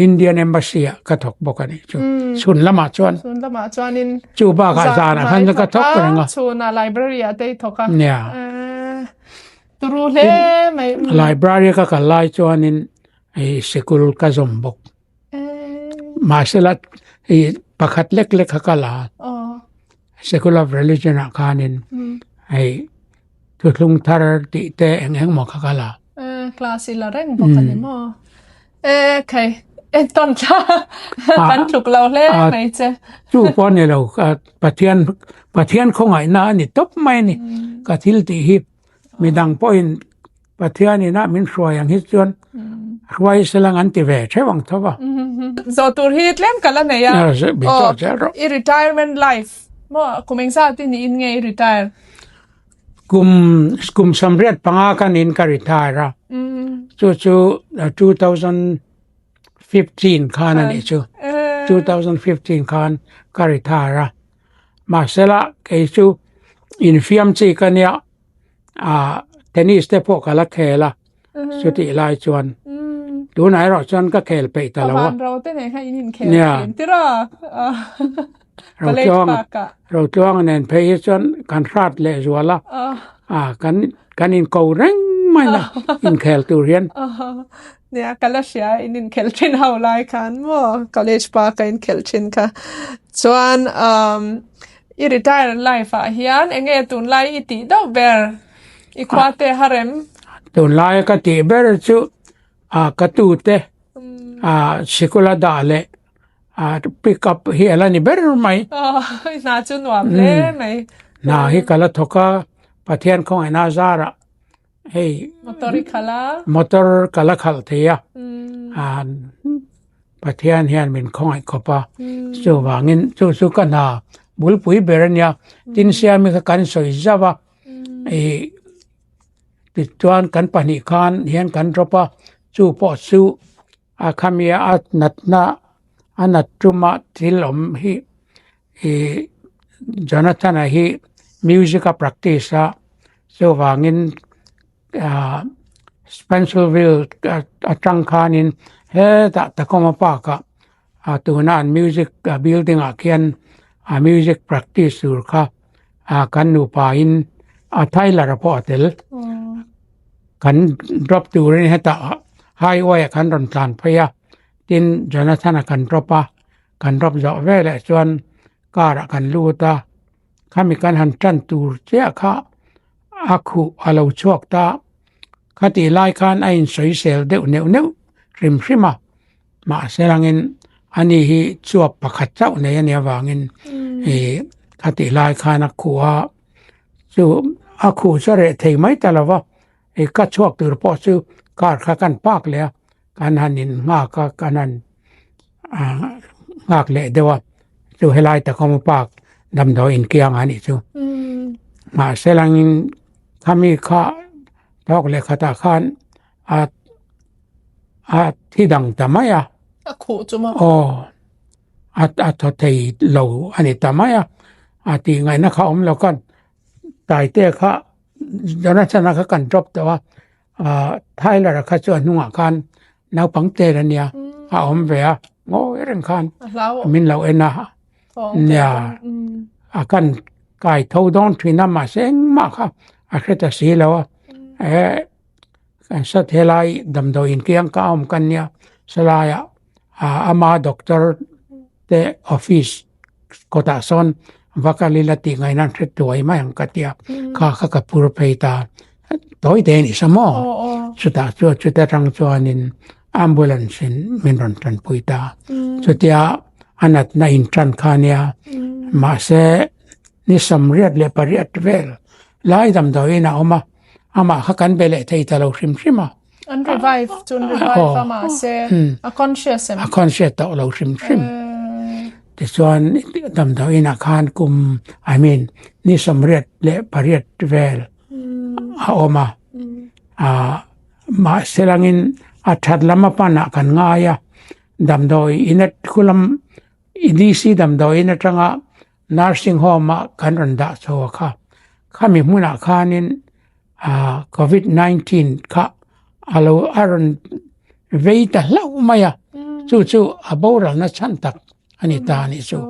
Indian Embassy ka thok bokani chu sun lama chuanin chu ba ka jana khan ka thok nga chuna library ate thoka nya turu le mai library ka lai chuanin ei sekul ka zombok masalat pakhat lek ka la sekul of religion khanin ei thutlung thar ti te eng mo ka la class ila reng bokani mo okay ton cha kan thuk lo le mai che chu pon ne lo pathian khongai na ni top mai ni ka thil ti hi midang point pathian ni na min hroyang hi chuan hruai selang an ti ve thewang thowa so tur hi tlem kala ne ya I retirement life mo kumengsa ti ni in nge retire kum samriat panga kan in ka retire chu 2015 khan ani chu 2015 khan ka retire masela ke chu in fiam chi kania tennis te po kala khela chu ti lai chuan tu nai ro chuan ka khel pe ta lawa ro te ne kha in khel ti ra ro chuang nen pe chuan kan rat le zuala kan in ko reng mai la in khel tu rianเนี่ยกะละเสียอินเคลชินเฮาไลคันบ่ college park in kelchin ka chuan I retire life hian enge tun lai iti do ber I kwate harem tun lai ka ti ber chu ka tu te sikula dale pick up hi ala ni ber mai na chu nuam le mai na hi kala thoka pathian khong ina zara hey motor kala khal theya pathian hian min khongai khopa so wangin chu kana bulpui berania tin sia mi ka kan soi jawa tituan kan pani khan hian kan dropa chu po su khamia natna anatruma trilom hi Jonathan hi music practice so wangin Spencerville atangkhanin he ta koma pa ka tunan music building akian music practice sur kha kan nu pa in thaila rapotel kan drop turin heta highway kan ron plan phaya tin Jonathan kan drop zo vele chuan kara kan luta khami kan han tan tur che kha akhu alo chok ta khati lai khan ain soi sel deu neu rim rima ma serangin ani hi chuap pakhat chau ne ani awangin khati lai khan akhuwa chu akhu sare thei mai talawa ka chuak tur po chu kar kha kan pak le kan hanin nga ka kanan ngak le dewa chu helai ta khom pak dam do in kiang ani chu ma serangin kami kha thok le khata khan thi dang tamaya khu chuma thei lo ani tamaya ti ngai na kha lo kan tai te kha Jonathan kha kan drop tawa Thailand kha chu nuwa kan nau pangte rania ve ngo eren khan min lo ena nya akan kai tho don thina ma seng ma kha akheta si lawa kan sathelai damdo in kiang ka kanya salaya ama doctor te office kota son vakalila ti ngai nan thret tuai mai ang katia kha ka pur peita toy den isamo chuta rang chuanin ambulance in minron tran puita chutia anat na in tran khania ma se นี่สำเร็จเลยปริยัติเวลหลายดำดอยนะเอามาขักันไปเลยที่ตะเราชิมอัน revive จน revive มาเซa conscious คอนเซ็ปต์ตะเราชิมแต่ส่วนดำดอยนะคานกุมI mean นี่สำเร็จเลยปริยัติเวลเอามาเสลังอินอัฐัดลำมาปานะกันง่ายดำดอยอินัดคุลำอิดีซีดำดอยนัดจังnursing home มากันรันดาโซค่ะข้ามีมุนาคานินCOVID-19 ค่ะอาลูอารันเวทะละอุมายจู่ๆอบอรัลนัชันตักอันนี้ตานี่จู่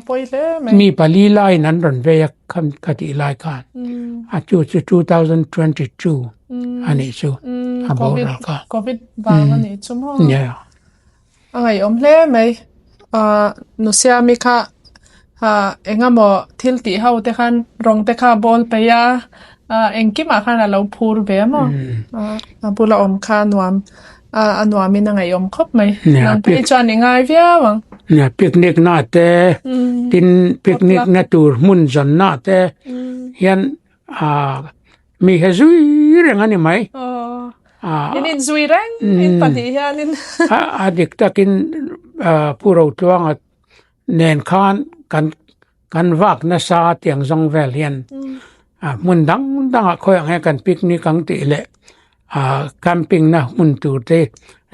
ปอยเลยมีปลีไลนั้นรันเวย์คำคติไลกันจู่2022อันนี้จู่อบอรัลค่ะ COVID บางอันนี้จุ่มเนี่ยอะไรเล่ไหมนุเซียมีค่ะเองมอทิลติเฮาเตคันรองเตคาบอลไปยาเองกิมาคันเราพูดเบมบุลอมคานวมอันวามินังไงอมครบไหมนั่นพี่จวนยังไงเวียวังเนี่ยปิกนิกนาเตตินปิกนิกนาตูร์มุนจนนาเตยันมีเฮซุยเรื่องอันนี้ไหมอินซุยแรงอินปฏิญาณินเด็กตะกินผู้เราตัวงเนนคานกันวากนะซาเตียงซองเวลเฮียนมุนดังค่อยให้กันปิกนิกกังติเลแคมปิ้งนะมุนตูเต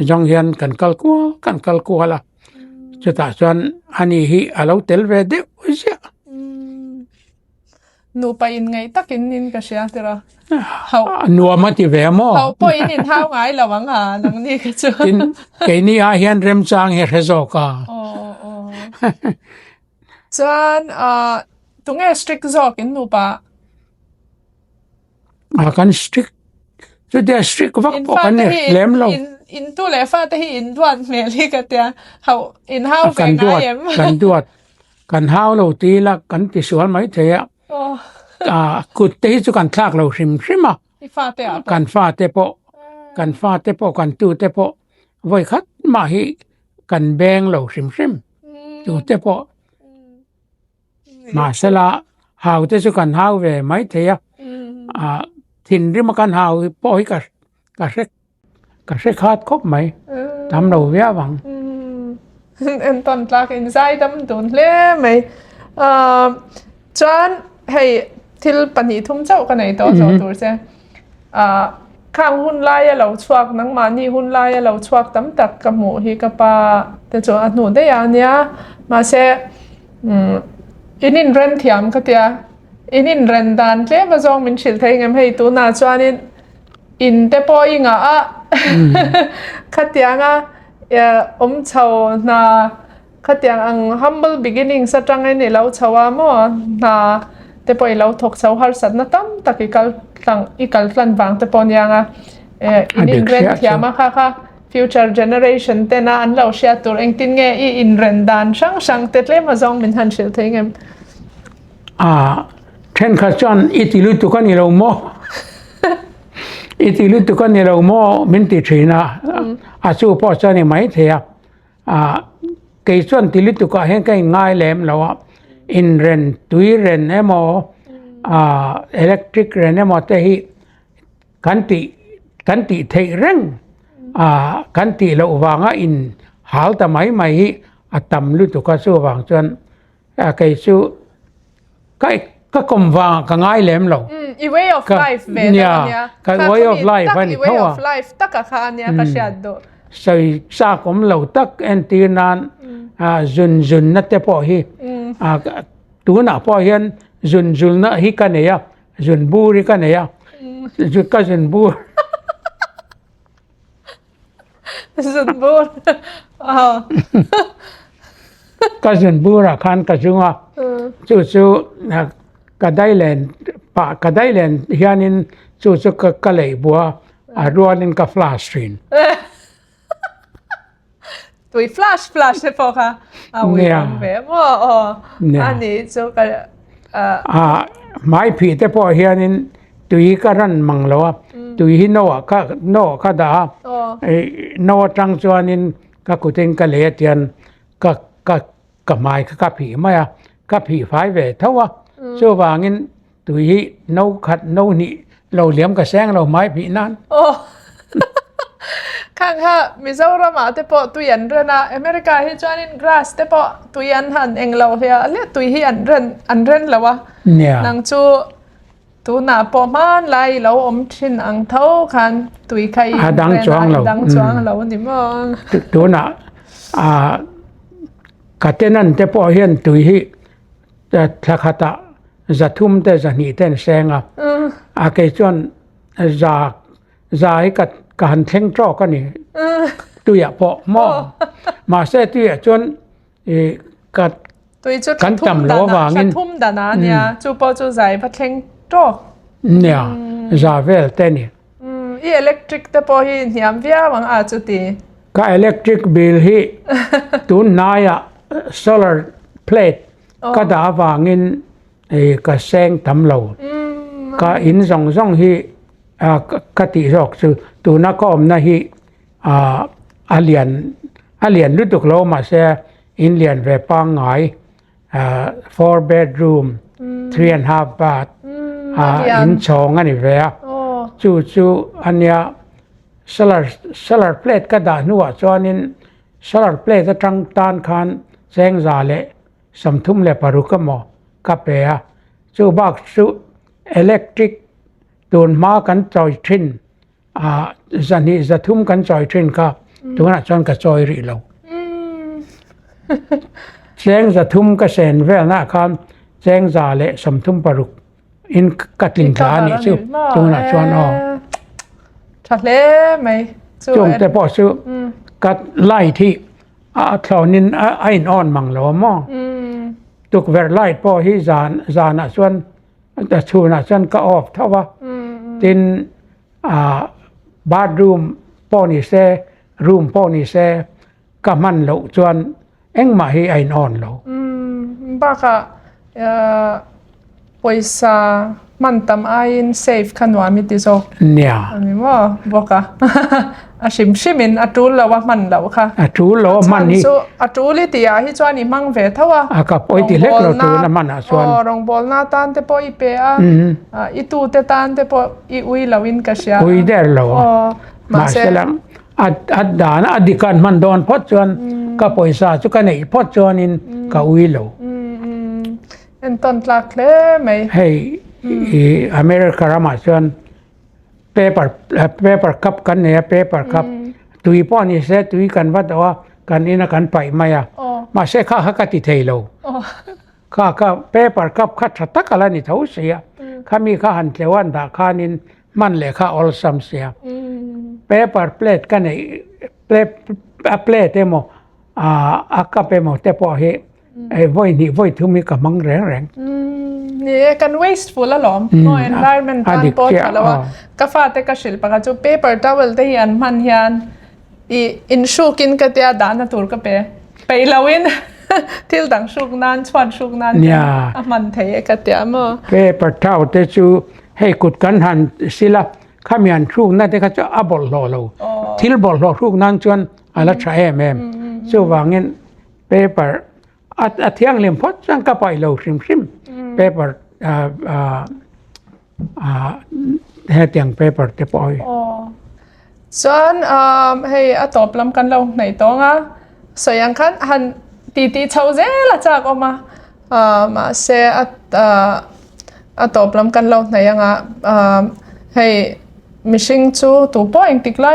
ซองเฮียนกันกัลกัวละจะตาส่วนอันนี้ฮีอาเราเตลเวเดอุเสียนูไปอินไงตักอินก็เสียติระนัวมาติเวมอเขาปอยอินเท้าไงระวังนังนี่ก็จะไอ้นี่เฮียนเริ่มจางเฮเรโซกาจวนตรงนี้สตริกจอกอินนูปะกันสตริกจุดเดียสตริกวักปกันเนี่ยเล่มเราอินตัวเลฟ้าแต่ที่อินดวนเมลีกันเตียเขาอินเฮากันดวดกันเฮาเราตีละกันติสวนไหมเทียกุดตีจุกันทากเราชิมกันฟาเตปกันตูเตปไว้คัดมาให้กันแบงเราชิมจูเตปมาสละหาวเตจุกันหาวเวไหมเทียทินริมกันหาวปอยกะเสกขาดครบไหมทำเราเวียวังเอ็นตอนลากอินไซด์ดำตุนเล่ไหมจวนให้ทิลปันหิทุ่มเจ้ากันไหนต่อตัวเสียข้างหุ่นไล่เราชวกนังมานี่หุ่นไล่เราชวกตั้มตักกับหมูฮีกับปลาแต่จวนอันนู้นได้ยังเนี้ยมาเช่อินินเรนเทียมก็เตียอินินเรนดันเล่มาจองมินชิลไทยงั้นให้ตัวน่าจวนอินเตปอยิงก็เตียงเช่าน่าก็เตียงhumble beginning สักจังไงเนี่ยเราเช่าว่ามั่วน่าแต่พอเราถกเสาหาสัตว์นั่นตั้มตะกี้กัลตันบางแต่พอเนี่ยอินเรนที่มาค่ะ future generation แต่น่าอันเราเชียตัวเองติงเงอินเรนดันช่างเต็ดเล่มาจองมินฮันเชลเทงเช่นข้าจอนอิติลุตุกันนี่เราโมอิติลุตุกันนี่เราโมมินติชีนะสู้พ่อจอนนี่ไหมเทียเกี่ยส่วนติลุตุกันให้ง่ายแหลมเราอินเรนตุยเรนเมออิเล็กทริกเรนเมอแต่ฮีกันติเทเร่งกันติเราวางอินหาลทำไมไม่ฮีตัมลุตุกันสู้วางจนเกี่ยสู้ก็กมวางก็ง่ายแหลมเราway of life เวลาเนี่ยก็ way of life อันนี้way of life ตักกะคาเนี่ยก็เสียดดูใส่ซากมเราตักเอ็นตีนานจุนนัดเตปอฮีตัวน่ะพอเห็นจุนน่ะฮิกันเนี่ยจุนบูริกันเนี่ยจุนบูก็จุนบูระคันก็จุงว่าจู่ๆก็ได้แลนป่าก็ได้แลนเฮียนินจู่ๆก็เลยบัวรัวนินก็ฟลาชสกรีนตัวฟลาชเฉพาะค่ะเนี่ยอันนี้จะก็ไม่ผิดแต่พอเฮียนินตัวอีก็รันมังแล้วตัวอีโน่ก็ด่าโน่จังจวนินก็กุฏิงก็เลยเตียนก็ไม่ก็ผีไม่ก็ผีไฟเวทเท่าว่า so wa ngin tu hi no khat no ni lo liam ka seng lo mai pi nan โอ้ ข้างค่ะมิโซรามาเตปอตุยันเรนะอเมริกาให้จวนินกราสเตปอตุยันหันเองเราเฮียเลียตุยฮีอันเรนแล้ววะ เนี่ย นางจูตูนาปอมานไลเราอมชินอังเท่าคันตุยไข่ ดังจวงเรา ดังจวงเรานี่มั้ง tu na ka tenan te po hian tu hi ta thakata zathum te zani ten senga a ke chon za hi ka han thleng tro ka ni tu ya po mo ma se tu ya chon ka ตุยจุด กันจำล้อวางงิน ทุ่มดานาเนี่ยจูปอจูใจพัดเทงโต เนี่ย za vel te ni อีอิเล็กทริกเตปอฮียามเวียวังอาจุตี ka electric bill hi tu na ya solar plate ka da wangin ka seng tam lo ka in zong hi ka ti rok chu tu na ko om na hi alian lu tuk lo ma se in lian ve pa ngai 4 bedroom 3.5 bath in chong ani ve chu anya solar plate ka da nuwa chuanin solar plate ta tang tan khan seng za le samthum le paru ka mo ka pe a chu bak chu electric tun ma kan choi thin zani zathum kan choi thin ka tuna chon ka choi ri lo seng zathum ka sen vel na khan seng za le samthum paru in katin ka ni chu tuna chon o ชัดเลไหม จงแต่พอซื้อกัดไล่ที่คลาวนินไอ้นอนมังหลอมอตุกเวรไล่พอที่จานส่วนแต่ชูน่ะส่วนก็ออกเท่าว่าตินบาร์รูมป้อนี่เซรูมป้อนี่เซก็มันเหลาจวนเอ็งมาให้ไอ้นอนเหลาบ้าค่ะปอยซามันทำไอ้เซฟขันวามิติโซเนี่ยอันนี้ว่าบอกค่ะชิมินอัจูลแล้วว่ามันแล้วค่ะจูลแล้วมันนี่อัจูลิติยาที่จวนนี่มั่งเวทว่ากับปอยติเล็กเราตัวน้ำมันส่วนรองบอลหน้าตานเตปอยเปะอีตูเตตานเตปอีอุยลาวินกัชยาอุยเดร์เรามาเสลังอัดดานอดีกันมันโดนพอดจวนกับปอยซาจุกันไหนพอดจวนินกับอุยเราเอ็นตอนหลักเลยไหมให้อเมริกามาชวนเปเปอร์คัพกันเนี่ยเปเปอร์คัพตุยป้อนี่เสตุยกันว่าแต่ว่ากันนี่นะกันไปไม่อะมาเสข้าฮักติเทโลข้าเปเปอร์คัพข้าชัดตักอะไรนี่เท่าเสียข้ามีข้าหันเทวันดาข้านินมันเลยข้าออลซัมเสียเปเปอร์เพลทกันเนี่ยเพลทเตโมอักกะเปโมเตปอเฮไอ้voidนี่voidทุมีกับมังแรงนี่กัน wasteful ละหรอมอ environment ปานปอดแล้วว่ากาฟาเตกะศิลปะกะจู paper towel เตยันมันยันอินชูกินกะเตียดานนะตูรกะเปไปลาวินทิลดังชุกนานชวนชุกนานมันเทกะเตียมอ paper towel เตจูให้กุดกันหันศิลาข้ามีอันชุกนั่นเตกะจะอบลโลทิลบลโลชุกนั้นชวนอะไรใช้แม่สู้ว่างั้น paperอัดเที่ยงเลี่ยมพอดจังก็ไปเราชิมเปเปอร์เฮตียงเปเปอร์จะปล่อยส่วนให้ตอบลำกันเราในตรงสยังคันหันตีเช่าเจละจากออกมามาเสียตอบลำกันเราในยังให้มิชิงจูตัวป้อยติกไล่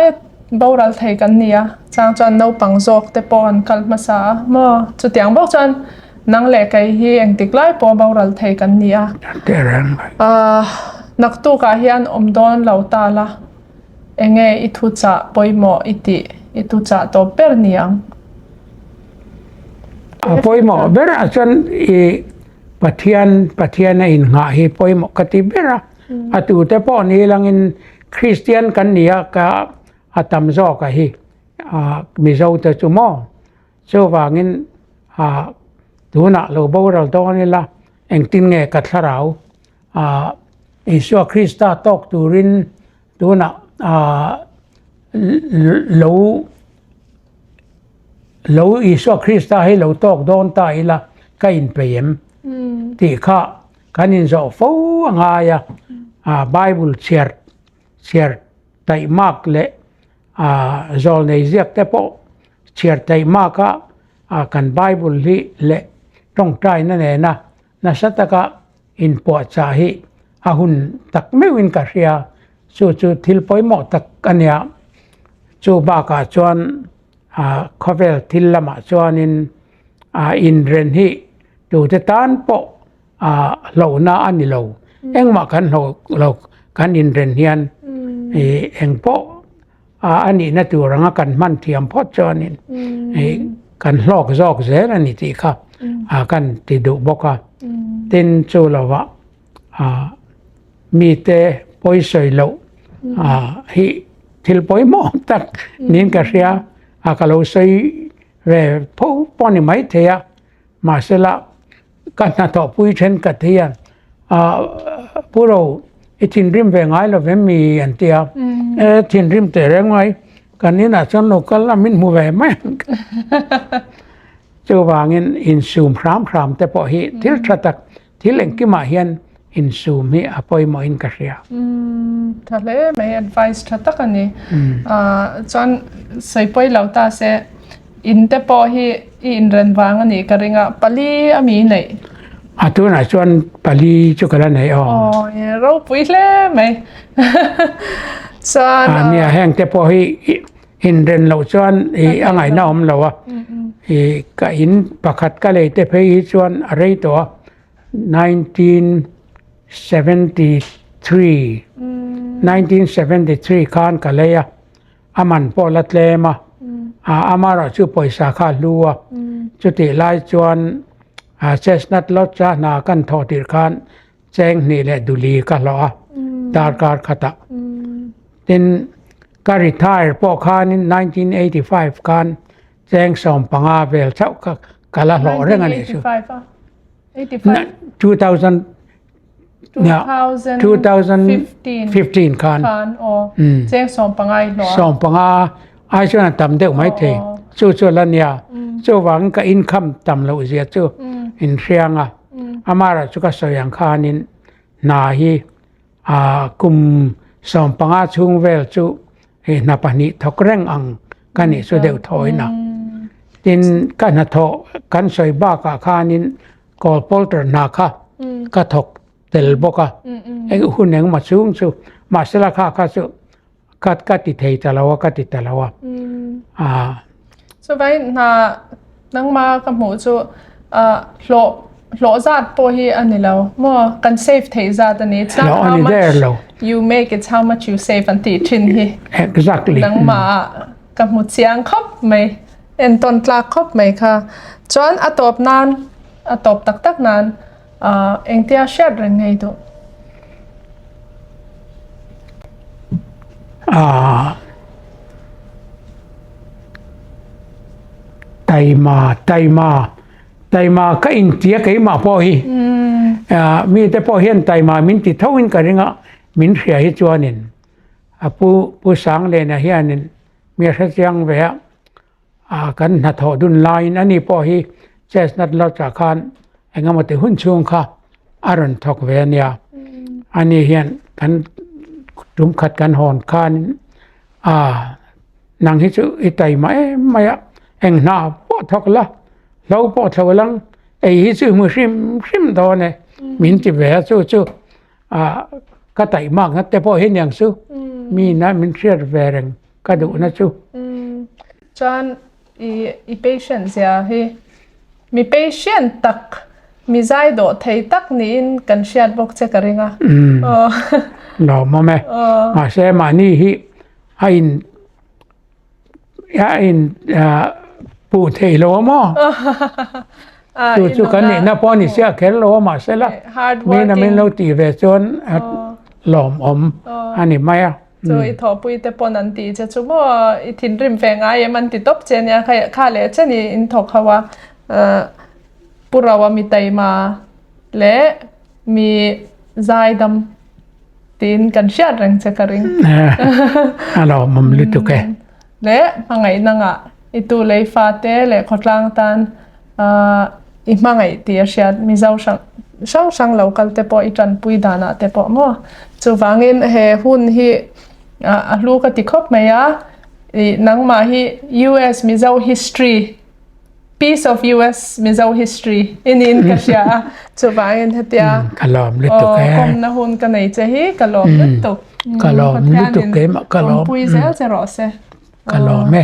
บารัลไทยกันเนี่ยจางจวนเราปังจอกแต่ปอนคัลมาซาเมื่อจุดยังบอกจวนนังเล็กไอ้เฮียงติกไล่ปอบารัลไทยกันเนี่ยนักตู้กาเฮียนอมดอนเหล่าตาละเองอิทุจ่าปอยหมออิทุจ่าตัวเปรนียงปอยหมอเบระจวนปัทยานอินหาฮีปอยหมอกติเบระตูแต่ปอนี้ลังอินคริสเตียนกันเนี่ยกะตัมจอกะฮีมิโซเตจุมอโซวางินดูนะโลบอรัลตอนี่ละเองตินเงกัทราวอิสวาคริสตาตอกตูรินดูนะโลอิสวาคริสตาให้โลตอกดอนตาอิละก็อินเปยมที่ข้ kan in zo fo nga ya bible share tai mak le zol nei ziak te po share tai maka kan bible hi le tong tai na ne na sataka in po cha hi hun tak mewin ka ria chu thil poi mo tak ania chu ba ka chuan khovel thil lama chuanin in ren hi tu te tan po lo na ani lo engma kan lo kan in ren hian eng po ani na tu ranga kan man thiam phot chuanin kan hlok jok zer ani ti kha kan ti du boka tin chu lawa mi te poi soi lo hi thil poi mo tak nin ka ria ka lo soi re pho poni mai thea ma sela kan na to pui then ka thia puro itin rim ve ngai lo ve mi an tia tin rim te reng ngai kan ni na chon lo kal min mu ve mai chu wangin in zoom khram te po hi thil thatak thil eng ki ma hian in zoom hi apoi mo in ka ria thale mai advice thatak ani chon sei poi lo ta se in te po hi in ren wang ani ka ringa pali ami nei atu na chuan pali chu kala nei ro pui le mai chuan mi hang te po hi in ren lo chuan angai na om lo ka in pakhat ka le te phei chuan arei to 1973 khan ka leya aman po latlema amara chu poisa kha luwa chu ti lai chuan chestnut lot cha na kan thotir khan cheng ni le duli ka lo dar kar khata tin ka retire po khan in 1985 khan cheng som panga vel chau ka kala lo reng ani chu 2015 khan cheng som pangai lo som panga ai chuan tam deuh mai the chu lania chu wang ka income tam lo zia chu in rianga amara chu ka soyang khanin na hi kum som panga chung vel chu na pani thokreng ang kani so deuh thoina tin kana tho kan soi ba ka khanin kol polter na kha ka thok tel boka huneng ma chung chu masala kha chu kat ti thei talawa ka ti talawa so vai na nang ma ka mu chu lo zat po hi ani lo mo kan save thei zat ani it's not how much you make it's how much you save anti thin hi exactly nang ma ka mu chiang khop mai en ton tla khop mai kha chon atop tak nan eng tia share reng ngai to taima ka in tia kai ma po hi mi te po hian taima min ti thawin ka ringa min hria hi chuanin pu sang le na hianin mi hra chiang ve kan na tho dun line ani po hi chestnut lo cha khan engamate hun chung kha aron thok ve nia ani hian kan tum khat kan hon khan nang hi chu i taima maya eng na po thok la lo po tholang hi chu mu hrim do ne min ti ve chu ka tai mak na te po hin yang su mi na min share vereng ka du na chu chan i patience ya he mi patient tak mi zai do thei tak ni in kan share bok che karinga no mame ma se mani hi in pu thei lo mo chu kan ni na po ni sia khel lo ma se la mi na min lo ti ve chon lom om ani maya so I tho pui te pon an ti che chu mo I thin rim fe nga ye man ti top chen ya kha le chen ni in thok hawa purawa mi tai ma le mi zaidam tin kan sha rang che karing alo mom lu tu ke le mangai nanga itu lei fa te le khotlang tan I mangai ti sha mi zau sang sang local te po itran pui dana te po mo chuwangin he hun hi lu ka ti khop maya nangma hi US Mizo history piece of US Mizo history in kasya chuwangin hetia กะลอมลึกตุกแก kom na hun ka nei che hi kalom tuk กะลอมลึกตุกแกมะกะลอม pui zel che ro se กะลอมแม่